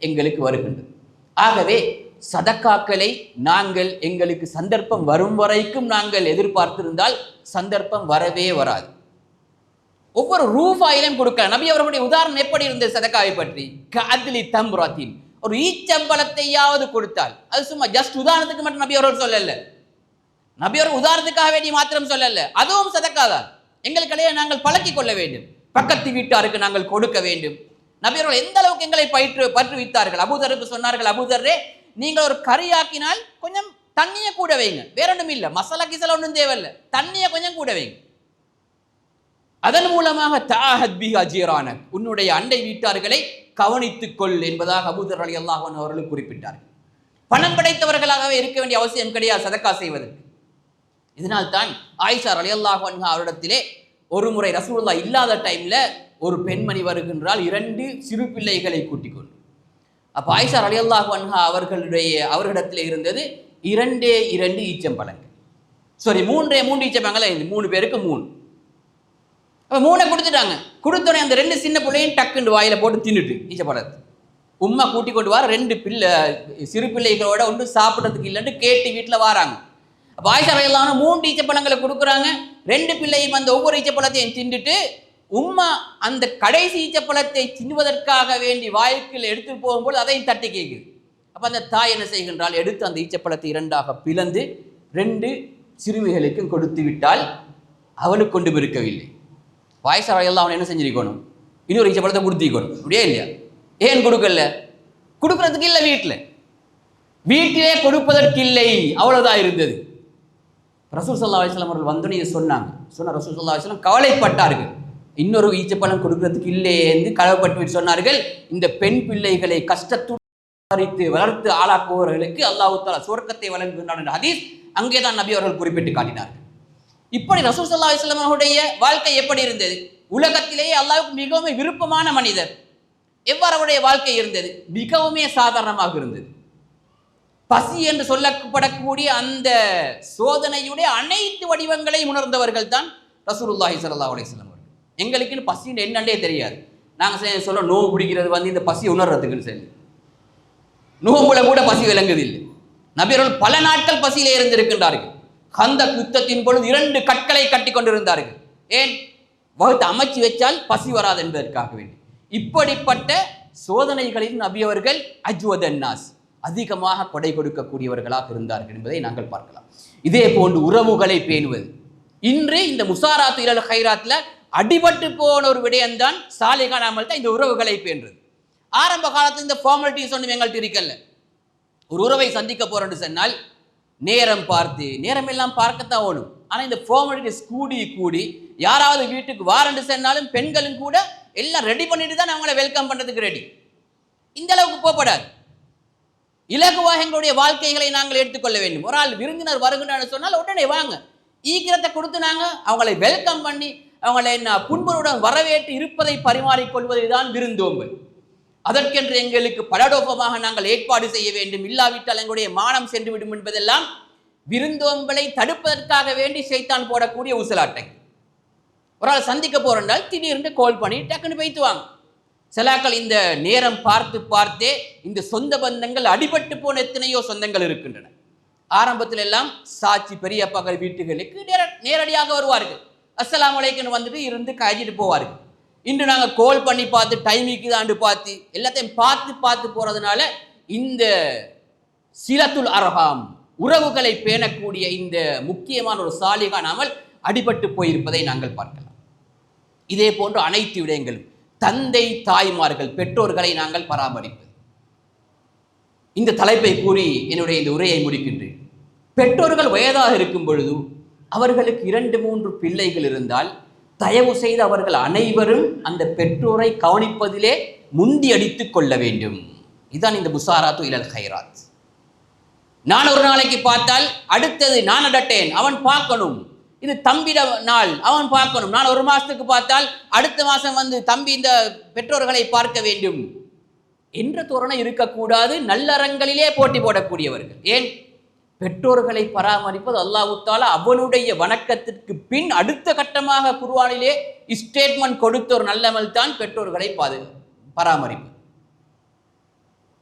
எங்களுக்கு வருகின்றது. ஆகவே சதக்காக்களை நாங்கள் எங்களுக்கு சந்தர்ப்பம் வரும் வரைக்கும் நாங்கள் எதிர்பார்த்திருந்தால் சந்தர்ப்பம் வரவே வராது. ஒவ்வொரு ரூபாயிலும் கொடுக்க நபி அவர்களுடைய உதாரணம் எப்படி இருந்தது சதக்காவை பற்றி? கஅத்லி தம்ரத்தின், ஒரு ஈச்சம்பழத்தையாவது கொடுத்தால், அது சும்மா ஜஸ்ட் உதாரணத்துக்கு மட்டும் நபி அவர்கள் சொல்லல, நபி அவர்கள் உதாரணத்துக்காக வேண்டி மாத்திரம் சொல்லல, அதுவும் சதக்கா தான். எங்களுக்கிடையே நாங்கள் பழக்கிக் கொள்ள வேண்டும். பக்கத்து வீட்டாருக்கு நாங்கள் கொடுக்க வேண்டும். நபி அவர்கள் எந்த அளவுக்கு எங்களை பற்றுவித்தார்கள். அபூதருக்கு சொன்னார்கள், அபூதரே நீங்கள் ஒரு கறியாக்கினால் கொஞ்சம் தண்ணியை கூட வைங்க, வேற ஒன்றும் இல்லை, மசாலா கிசலா ஒன்றும் தேவையில்லை, தண்ணியை கொஞ்சம் கூட வைங்க. அதன் மூலமாக தாஹத் பிஹா ஜீரானக், உன்னுடைய அண்டை வீட்டார்களை கவனித்துக் கொள் என்பதாக அபூதர் ரலியல்லாஹு அன்ஹு அவர்கள் குறிப்பிட்டார்கள். பணம் படைத்தவர்களாகவே இருக்க வேண்டிய அவசியம் கிடையாது சதக்கா செய்வதற்கு. இதனால் தான் ஆயிஷா ரலியல்லாஹு அன்ஹா அவரிடத்திலே ஒரு முறை ரசூலுல்லாஹ் இல்லாத டைம்ல ஒரு பெண்மணி வருகின்றால் 2 சிறு பிள்ளைகளை கூட்டிக் கொண்டு. அப்ப ஆயிஷா ரலியல்லாஹு அன்ஹா அவர்களிடத்தில் இருந்தது 2 ஈச்சம்பழங்கள், சாரி 3 ஈச்சம்பழங்கள், 3 பேருக்கு 3. அப்ப 3 கொடுத்துட்டாங்க. கொடுத்தோடனே அந்த 2 சின்ன பிள்ளையும் டக்குன்னு வாயில போட்டு தின்னுட்டு ஈச்சம்பழத்தை உம்மா கூட்டி கொண்டு வர 2 சிறு பிள்ளைகளோட ஒன்று சாப்பிட்றதுக்கு இல்லைன்னு கேட்டு வீட்டில் வராங்க. அப்போ ஆயிஷா ரலியல்லாஹு அன்ஹா 3 ஈச்சப்பழங்களை கொடுக்குறாங்க. 2 பிள்ளையும் அந்த ஒவ்வொரு ஈச்சப்பழத்தையும் தின்னுட்டு உம்மா அந்த கடைசி ஈச்சப்பழத்தை தின்னுவதற்காக வேண்டி வாய்க்குள் எடுத்து போகும்போது அதையும் தட்டி கேட்குது. அப்போ அந்த தாய் என்ன செய்கின்றால், எடுத்து அந்த ஈச்சப்பழத்தை 2ஆக பிளந்து 2 சிறுமிகளுக்கும் கொடுத்து விட்டால் அவளுக்கு கொண்டு இருக்கவில்லை. ஆயிஷா ரலியல்லாஹு அன்ஹா என்ன செஞ்சிருக்கணும், இன்னொரு ஈச்சப்பழத்தை கொடுத்திக்கணும், அப்படியே இல்லையா? ஏன் கொடுக்கல? கொடுக்கறதுக்கு இல்லை, வீட்டிலே கொடுப்பதற்கு இல்லை, அவ்வளவுதான் இருந்தது. ரசூல் ஸல்லல்லாஹு அலைஹி வஸல்லம் அவர்கள் வந்தோடனே சொன்னாங்க. ரசூல் ஸல்லல்லாஹு அலைஹி வஸல்லம் கவலைப்பட்டார்கள். இன்னொரு ஈச்சப்பழம் கொடுக்கறதுக்கு இல்லையே என்று கவலைப்பட்டு சொன்னார்கள், இந்த பெண் பிள்ளைகளை கஷ்டத்துடன் வளர்த்து ஆளாக்குபவர்களுக்கு அல்லாஹ் தஆலா சுவர்க்கத்தை வழங்குகின்றான் என்ற ஹதீஸ் அங்கேதான் நபி அவர்கள் குறிப்பிட்டு காட்டினார்கள். இப்படி ரசூல் ஸல்லல்லாஹு அலைஹி வஸல்லம் அவருடைய வாழ்க்கை எப்படி இருந்தது? உலகத்திலேயே அல்லாஹ்வுக்கு மிகவும் விருப்பமான மனிதர். எவ்வாறு அவருடைய வாழ்க்கை இருந்தது? மிகவுமே சாதாரணமாக இருந்தது. பசி என்று சொல்லப்படக்கூடிய அந்த சோதனையுடைய அனைத்து வடிவங்களையும் உணர்ந்தவர்கள் தான் ரசூலுல்லாஹி ஸல்லல்லாஹு அலைஹி வஸல்லம் அவர்கள். எங்களுக்குன்னு பசின்னு என்னன்னே தெரியாது. நாங்கள் சொல்ல நோவு பிடிக்கிறது வந்து இந்த பசியை உணர்றதுக்குன்னு சொல்லி நோம்புல கூட பசி விளங்குதில்லை. நபியர்கள் பல நாட்கள் பசியிலே இருந்திருக்கின்றார்கள். கந்தக் யுத்தத்தின் பொழுது 2 கற்களை கட்டி கொண்டிருந்தார்கள். ஏன்? வகுத்து அமைச்சு வச்சால் பசி வராது என்பதற்காக வேண்டி. இப்படிப்பட்ட சோதனைகளில் நபியவர்கள் அஜ்வதன்னாஸ் அதிகமாக கொடை கொடுக்கக்கூடியவர்களாக இருந்தார்கள் என்பதை நாங்கள் பார்க்கலாம். இதே போன்று உறவுகளை பேணுவது. இன்று இந்த முசாராத்து இலல் ஹைராத்ல அடிபட்டு போன ஒரு விடயம்தான் சாலிகான அமல் தான் இந்த உறவுகளை பேணுறது. ஆரம்ப காலத்தில் இந்த ஃபார்மாலிட்டிஸ் ஒன்றும் எங்கள்கிட்ட இருக்கல. ஒரு உறவை சந்திக்க போறோம்னு சொன்னால் நேரம் பார்த்து, நேரம் எல்லாம் பார்க்கத்தான் ஓடும். ஆனால் இந்த ஃபார்மாலிட்டிஸ் கூடி கூடி யாராவது வீட்டுக்கு வாரண்டு சொன்னாலும் பெண்களும் கூட எல்லாம் ரெடி பண்ணிட்டு தான் அவங்கள வெல்கம் பண்றதுக்கு ரெடி. இந்த அளவுக்கு போகப்படாது. இலகுவாக எங்களுடைய வாழ்க்கைகளை நாங்கள் எடுத்துக்கொள்ள வேண்டும். ஒரு ஆள் விருந்தினர் வருகின்றனர் சொன்னால் உடனே வாங்க, ஈக்கிரத்தை கொடுத்து நாங்கள் அவங்களை வெல்கம் பண்ணி அவங்களை புண்பருடன் வரவேற்று இருப்பதை பரிமாறிக்கொள்வதை தான் விருந்தோம்பல். அதற்கென்று எங்களுக்கு பலடோபமாக நாங்கள் ஏற்பாடு செய்ய வேண்டும். இல்லாவிட்டால் எங்களுடைய மானம் சென்று விடும் என்பதெல்லாம் விருந்தோம்பலை தடுப்பதற்காக வேண்டி சைத்தான் போடக்கூடிய ஊசலாட்டை. ஒரு ஆள் சந்திக்க போறால் திடீர்னு கால் பண்ணி டக்குன்னு போய்த்துவாங்க. சிலாக்கள் இந்த நேரம் பார்த்து பார்த்தே இந்த சொந்த பந்தங்கள் அடிபட்டு போன எத்தனையோ சொந்தங்கள் இருக்கின்றன. ஆரம்பத்தில் எல்லாம் சாட்சி பெரியப்பாக்கள் வீட்டுகளுக்கு நேரடியாக வருவார்கள். அஸ்ஸலாமு அலைக்கும் வந்துட்டு இருந்து காய்ச்சிட்டு போவார்கள். இன்று நாங்கள் கால் பண்ணி பார்த்து டைமிக்கு தாண்டு பார்த்து எல்லாத்தையும் பார்த்து போறதுனால இந்த சிலத்துல் அர்ஹாம் உறவுகளை பேணக்கூடிய இந்த முக்கியமான ஒரு சாலிகான அமல் அடிபட்டு போயிருப்பதை நாங்கள் பார்க்கலாம். இதே போன்று அனைத்து விடயங்களும் தந்தை தாய்மார்கள் பெற்றோர்களை நாங்கள் பராமரிப்பது. இந்த தலைப்பை கூறி என்னுடைய இந்த உரையை முடிக்கின்றேன். பெற்றோர்கள் வயதாக இருக்கும் பொழுது அவர்களுக்கு 2-3 பிள்ளைகள் இருந்தால் தயவு செய்து அவர்கள் அனைவரும் அந்த பெற்றோரை கவனிப்பதிலே முந்தி அடித்துக் கொள்ள வேண்டும். இதுதான் இந்த முசாராத்து இலல் ஹைராத். நான் ஒரு நாளைக்கு பார்த்தால் அடுத்தது நான் அடட்டேன், அவன் பார்க்கணும். இது தம்பிட நாள், அவன் பார்க்கணும். நான் ஒரு மாசத்துக்கு பார்த்தால் அடுத்த மாசம் வந்து தம்பி இந்த பெற்றோர்களை பார்க்க வேண்டும் என்ற தோரணை இருக்கக்கூடாது. நல்லறங்களிலே போட்டி போடக்கூடியவர்கள். ஏன்? பெற்றோர்களை பராமரிப்பது அல்லாஹ் தஆலா அவனுடைய வணக்கத்திற்கு பின் அடுத்த கட்டமாக குர்ஆனிலே ஸ்டேட்மெண்ட் கொடுத்த ஒரு நல்லமல் தான் பெற்றோர்களை பராமரிப்பு.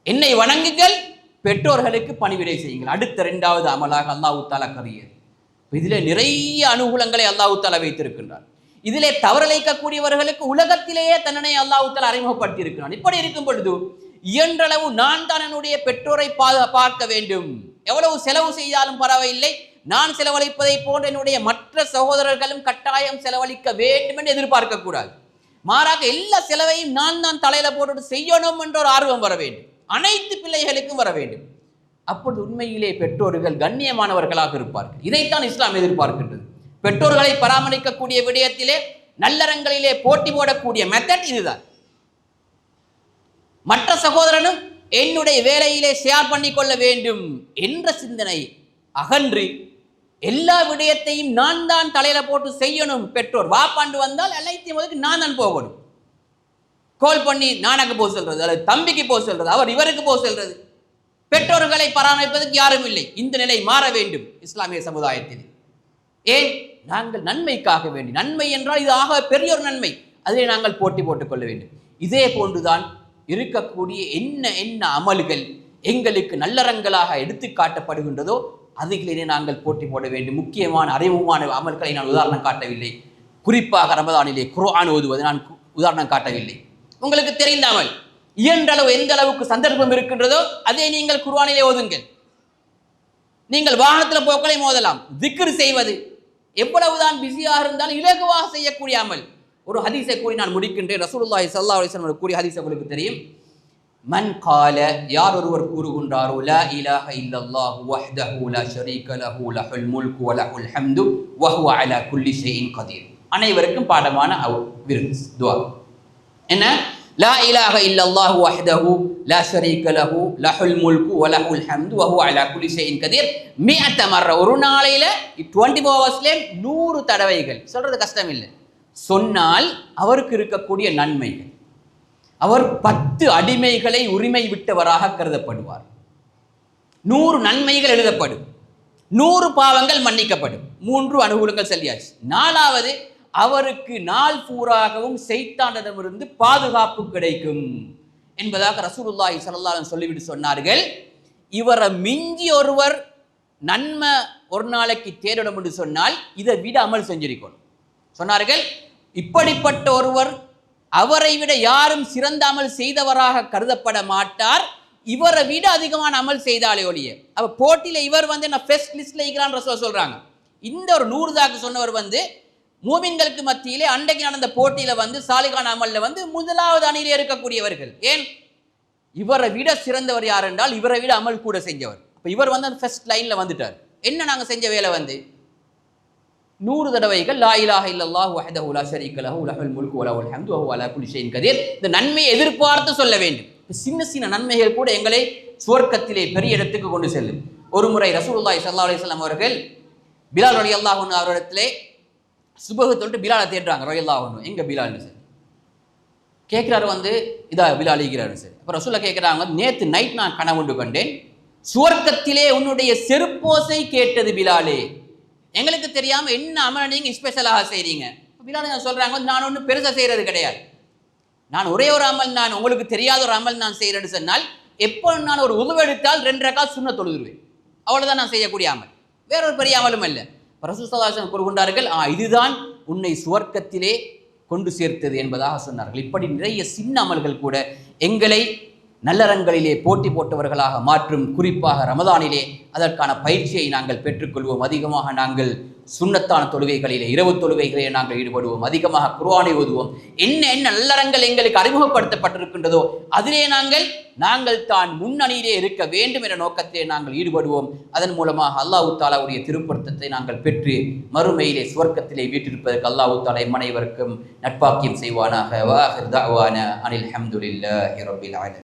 என்னை வணங்குங்கள், பெற்றோர்களுக்கு பணிவிடை செய்யுங்கள். அடுத்த 2வது அமலாக அல்லாஹ் தஆலா கரியது. இதிலே நிறைய அனுகூலங்களை அல்லாஹ் தஆலா வைத்திருக்கின்றார். இதிலே தவறளிக்கக்கூடியவர்களுக்கு உலகத்திலேயே தன்னை அல்லாஹ் தஆலா அறிமுகப்படுத்தி இருக்கிறான். இப்படி இருக்கும் பொழுது இயன்றளவு நான் தான் என்னுடைய பெற்றோரை பார்க்க வேண்டும். எவ்வளவு செலவு செய்தாலும் பரவாயில்லை, நான் செலவழிப்பதை போன்று என்னுடைய மற்ற சகோதரர்களும் கட்டாயம் செலவழிக்க வேண்டும் என்று எதிர்பார்க்க கூடாது. மாறாக எல்லா செலவையும் நான் தான் தலையில போட்டு செய்யணும் என்ற ஒரு ஆர்வம் வர வேண்டும். அனைத்து பிள்ளைகளுக்கும் வர வேண்டும். அப்பொழுது உண்மையிலே பெற்றோர்கள் கண்ணியமானவர்களாக இருப்பார்கள். இதைத்தான் இஸ்லாம் எதிர்பார்க்கின்றது. பெற்றோர்களை பராமரிக்கக்கூடிய விடயத்திலே நல்லறங்களிலே போட்டி போடக்கூடிய மெத்தட் இதுதான். மற்ற சகோதரனும் என்னுடைய வேலையிலே ஷேர் பண்ணி கொள்ள வேண்டும் என்ற சிந்தனை அகன்று எல்லா விடயத்தையும் நான் தான் தலையில போட்டு செய்யணும். பெற்றோர் வாப்பாண்டு வந்தால் அனைத்தையும் நான் தான் போகணும். கால் பண்ணி நானக்கு போக சொல்றது, அல்லது தம்பிக்கு போக சொல்றது, அவர் இவருக்கு போக சொல்றது. பெற்றோர்களை பராமரிப்பதற்கு யாரும் இல்லை. இந்த நிலை மாற வேண்டும் இஸ்லாமிய சமுதாயத்தில். ஏன்? நாங்கள் நன்மைக்காக வேண்டி, நன்மை என்றால் இது ஆக பெரிய ஒரு நன்மை, அதிலே நாங்கள் போட்டி போட்டுக் கொள்ள வேண்டும். இதே போன்றுதான் இருக்கக்கூடிய என்ன அமல்கள் எங்களுக்கு நல்லறங்களாக எடுத்து காட்டப்படுகின்றதோ அதிலே நாங்கள் போட்டி போட வேண்டும். முக்கியமான அறிமுகமான அமல்களை நான் உதாரணம் காட்டவில்லை. குறிப்பாக ரமதானிலே குர்ஆன் ஓதுவது நான் உதாரணம் காட்டவில்லை. உங்களுக்கு தெரிந்த அமல் இயன்றளவு எந்த அளவுக்கு சந்தர்ப்பம் இருக்கின்றதோ அதை நீங்கள் குர்ஆனிலே ஓதுங்கள். நீங்கள் வாகனத்தில் போக்களை மோதலாம். திக்ர் செய்வது எவ்வளவுதான் பிஸியாக இருந்தாலும் இலகுவாக செய்யக்கூடிய அமல். ஒரு ஹதீஸை கூறி நான் முடிக்கின்றேன். ரசூலுல்லாஹி ஸல்லல்லாஹு அலைஹி வஸல்லம் கூறிய ஹதீஸ் உங்களுக்கு தெரியும். மன் கால, யார் ஒருவர் கூறுகின்றாரோ, லா இலாஹ இல்லல்லாஹு வஹ்தஹு லா ஷரீக லஹு லஹுல் முல்கு வ லஹுல் ஹம்து வ ஹுவ அலா குல்லி ஷைஇன் கதீர். அனைவருக்கும் பாடமான விருது துஆ என்ன? லா இலாஹ இல்லல்லாஹு வஹ்தஹு லா ஷரீக லஹு லஹுல் முல்கு வ லஹுல் ஹம்து வ ஹுவ அலா குல்லி ஷைஇன் கதீர். 100 மர்ர, ஒரு நாளையில 24 ஹவர்ஸ்ல 100 தடவைகள். சொல்றது கஷ்டம் இல்லை. சொன்னால் அவருக்கு இருக்கக்கூடிய நன்மைகள், அவர் 10 அடிமைகளை உரிமை விட்டவராக கருதப்படுவார். 100 நன்மைகள் எழுதப்படும், 100 பாவங்கள் மன்னிக்கப்படும். 3 அனுகூலங்கள் சொல்லியாச்சு. 4வது, அவருக்கு நாள் பூராகவும் சைத்தானிடமிருந்து பாதுகாப்பு கிடைக்கும். என்பதாக ரசூலுல்லாஹி ஸல்லல்லாஹு அலைஹி வஸல்லம் சொல்லிவிட்டு சொன்னார்கள். இவரை மிஞ்சி ஒருவர் நன்மை ஒரு நாளைக்கு தேடணும் என்று சொன்னால் இதை விட அமல் செஞ்சிருக்கணும் சொன்னார்கள். இப்படிப்பட்ட ஒருவர் அவரை விட யாரும் சிறந்த அமல் செய்தவராக கருதப்பட மாட்டார், இவரை விட அதிகமான அமல் செய்தாலே ஒழிய. அப்ப போட்டியில இவர் நான் ஃபர்ஸ்ட் லிஸ்ட்ல இருக்கிறான் ரசூல் சொல்றாங்க. இந்த ஒரு 100 தாக்கு சொன்னவர் மூமின்களுக்கு மத்தியிலே அன்றைக்கு நடந்த போட்டியில சாலிகான அமல்ல முதலாவது அணியிலே இருக்கக்கூடியவர்கள். ஏன் இவரை விட சிறந்தவர் யார் என்றால் இவரை விட அமல் கூட செஞ்சவர். அப்ப இவர் ஃபர்ஸ்ட் லைன்ல வந்துட்டார். என்ன நாங்க செஞ்ச வேலை 100 தடவைகள் லா இலாஹ இல்லல்லாஹு வஹ்தஹு லா ஷரீக லஹு லஹுல் முல்கு வ லஹுல் ஹம்து வஹுவ அலா குல்லி ஷைஇன் கதீர். இந்த நன்மையை எதிர்பார்த்து சொல்ல வேண்டும். சின்ன சின்ன நன்மைகள் கூட எங்களை சுவர்க்கத்திலே பெரிய இடத்துக்கு கொண்டு செல்லும். ஒரு முறை ரசூலுல்லாஹி ஸல்லல்லாஹு அலைஹி வஸல்லம் அவர்கள் பிலால் ரலியல்லாஹு அன்ஹு அவரிடத்திலே சுபஹ் தொழுது பிலாலை தேடுறாங்க. ரலியல்லாஹு அன்ஹு எங்க பிலால்னு சொல்லி கேட்கிறாரு. இதா பிலால் இருக்கிறாரு சரி. அப்ப ரசூலுல்லாஹ் கேட்கிறாங்க, நேத்து நைட் நான் கனவுண்டு கண்டேன், சுவர்க்கத்திலே உன்னுடைய செருப்போசை கேட்டது பிலாலே, எங்களுக்கு தெரியாம என்ன அமல நீங்க ஸ்பெஷலாக செய்றீங்க? பிலால் சொல்றாங்க, நான் ஒன்றும் பெருசா செய்யறது கிடையாது, நான் ஒரே ஒரு அமல், நான் உங்களுக்கு தெரியாத ஒரு அமல் நான் செய்யறேன்னு சொன்னால், எப்போ நான் ஒரு உதவு எடுத்தால் 2 ரக்காத் சுன்னத் தொழுதுருவேன், அவ்வளவுதான் நான் செய்யக்கூடிய அமல், வேறொரு பெரிய அமலும் அல்ல. ரசூல் ஸல்லல்லாஹு அலைஹி வஸல்லம் கூறுகின்றார்கள், இதுதான் உன்னை சுவர்க்கத்திலே கொண்டு சேர்த்தது என்பதாக சொன்னார்கள். இப்படி நிறைய சின்ன அமல்கள் கூட எங்களை நல்லறங்களிலே போட்டி போட்டவர்களாக மாற்றும். குறிப்பாக ரமதானிலே அதற்கான பயிற்சியை நாங்கள் பெற்றுக்கொள்வோம். அதிகமாக நாங்கள் சுன்னத்தான தொழுகைகளிலே, இரவு தொழுகைகளிலே நாங்கள் ஈடுபடுவோம். அதிகமாக குர்ஆனை ஓதுவோம். என்ன நல்லறங்கள் எங்களுக்கு அறிமுகப்படுத்தப்பட்டிருக்கின்றதோ அதிலே நாங்கள் தான் முன்னணியிலே இருக்க வேண்டும் என்ற நோக்கத்திலே நாங்கள் ஈடுபடுவோம். அதன் மூலமாக அல்லாஹ் தஆலாவுடைய திருப்பொருத்தத்தை நாங்கள் பெற்று மறுமையிலே சுவர்க்கத்திலே வீற்றிருப்பதற்கு அல்லாஹ் தஆலா அனைவருக்கும் நட்பாக்கியம் செய்வானாக. வ ஆகிர் தஅவானா அனில் ஹம்துலில்லாஹி ரப்பில் ஆலமீன்.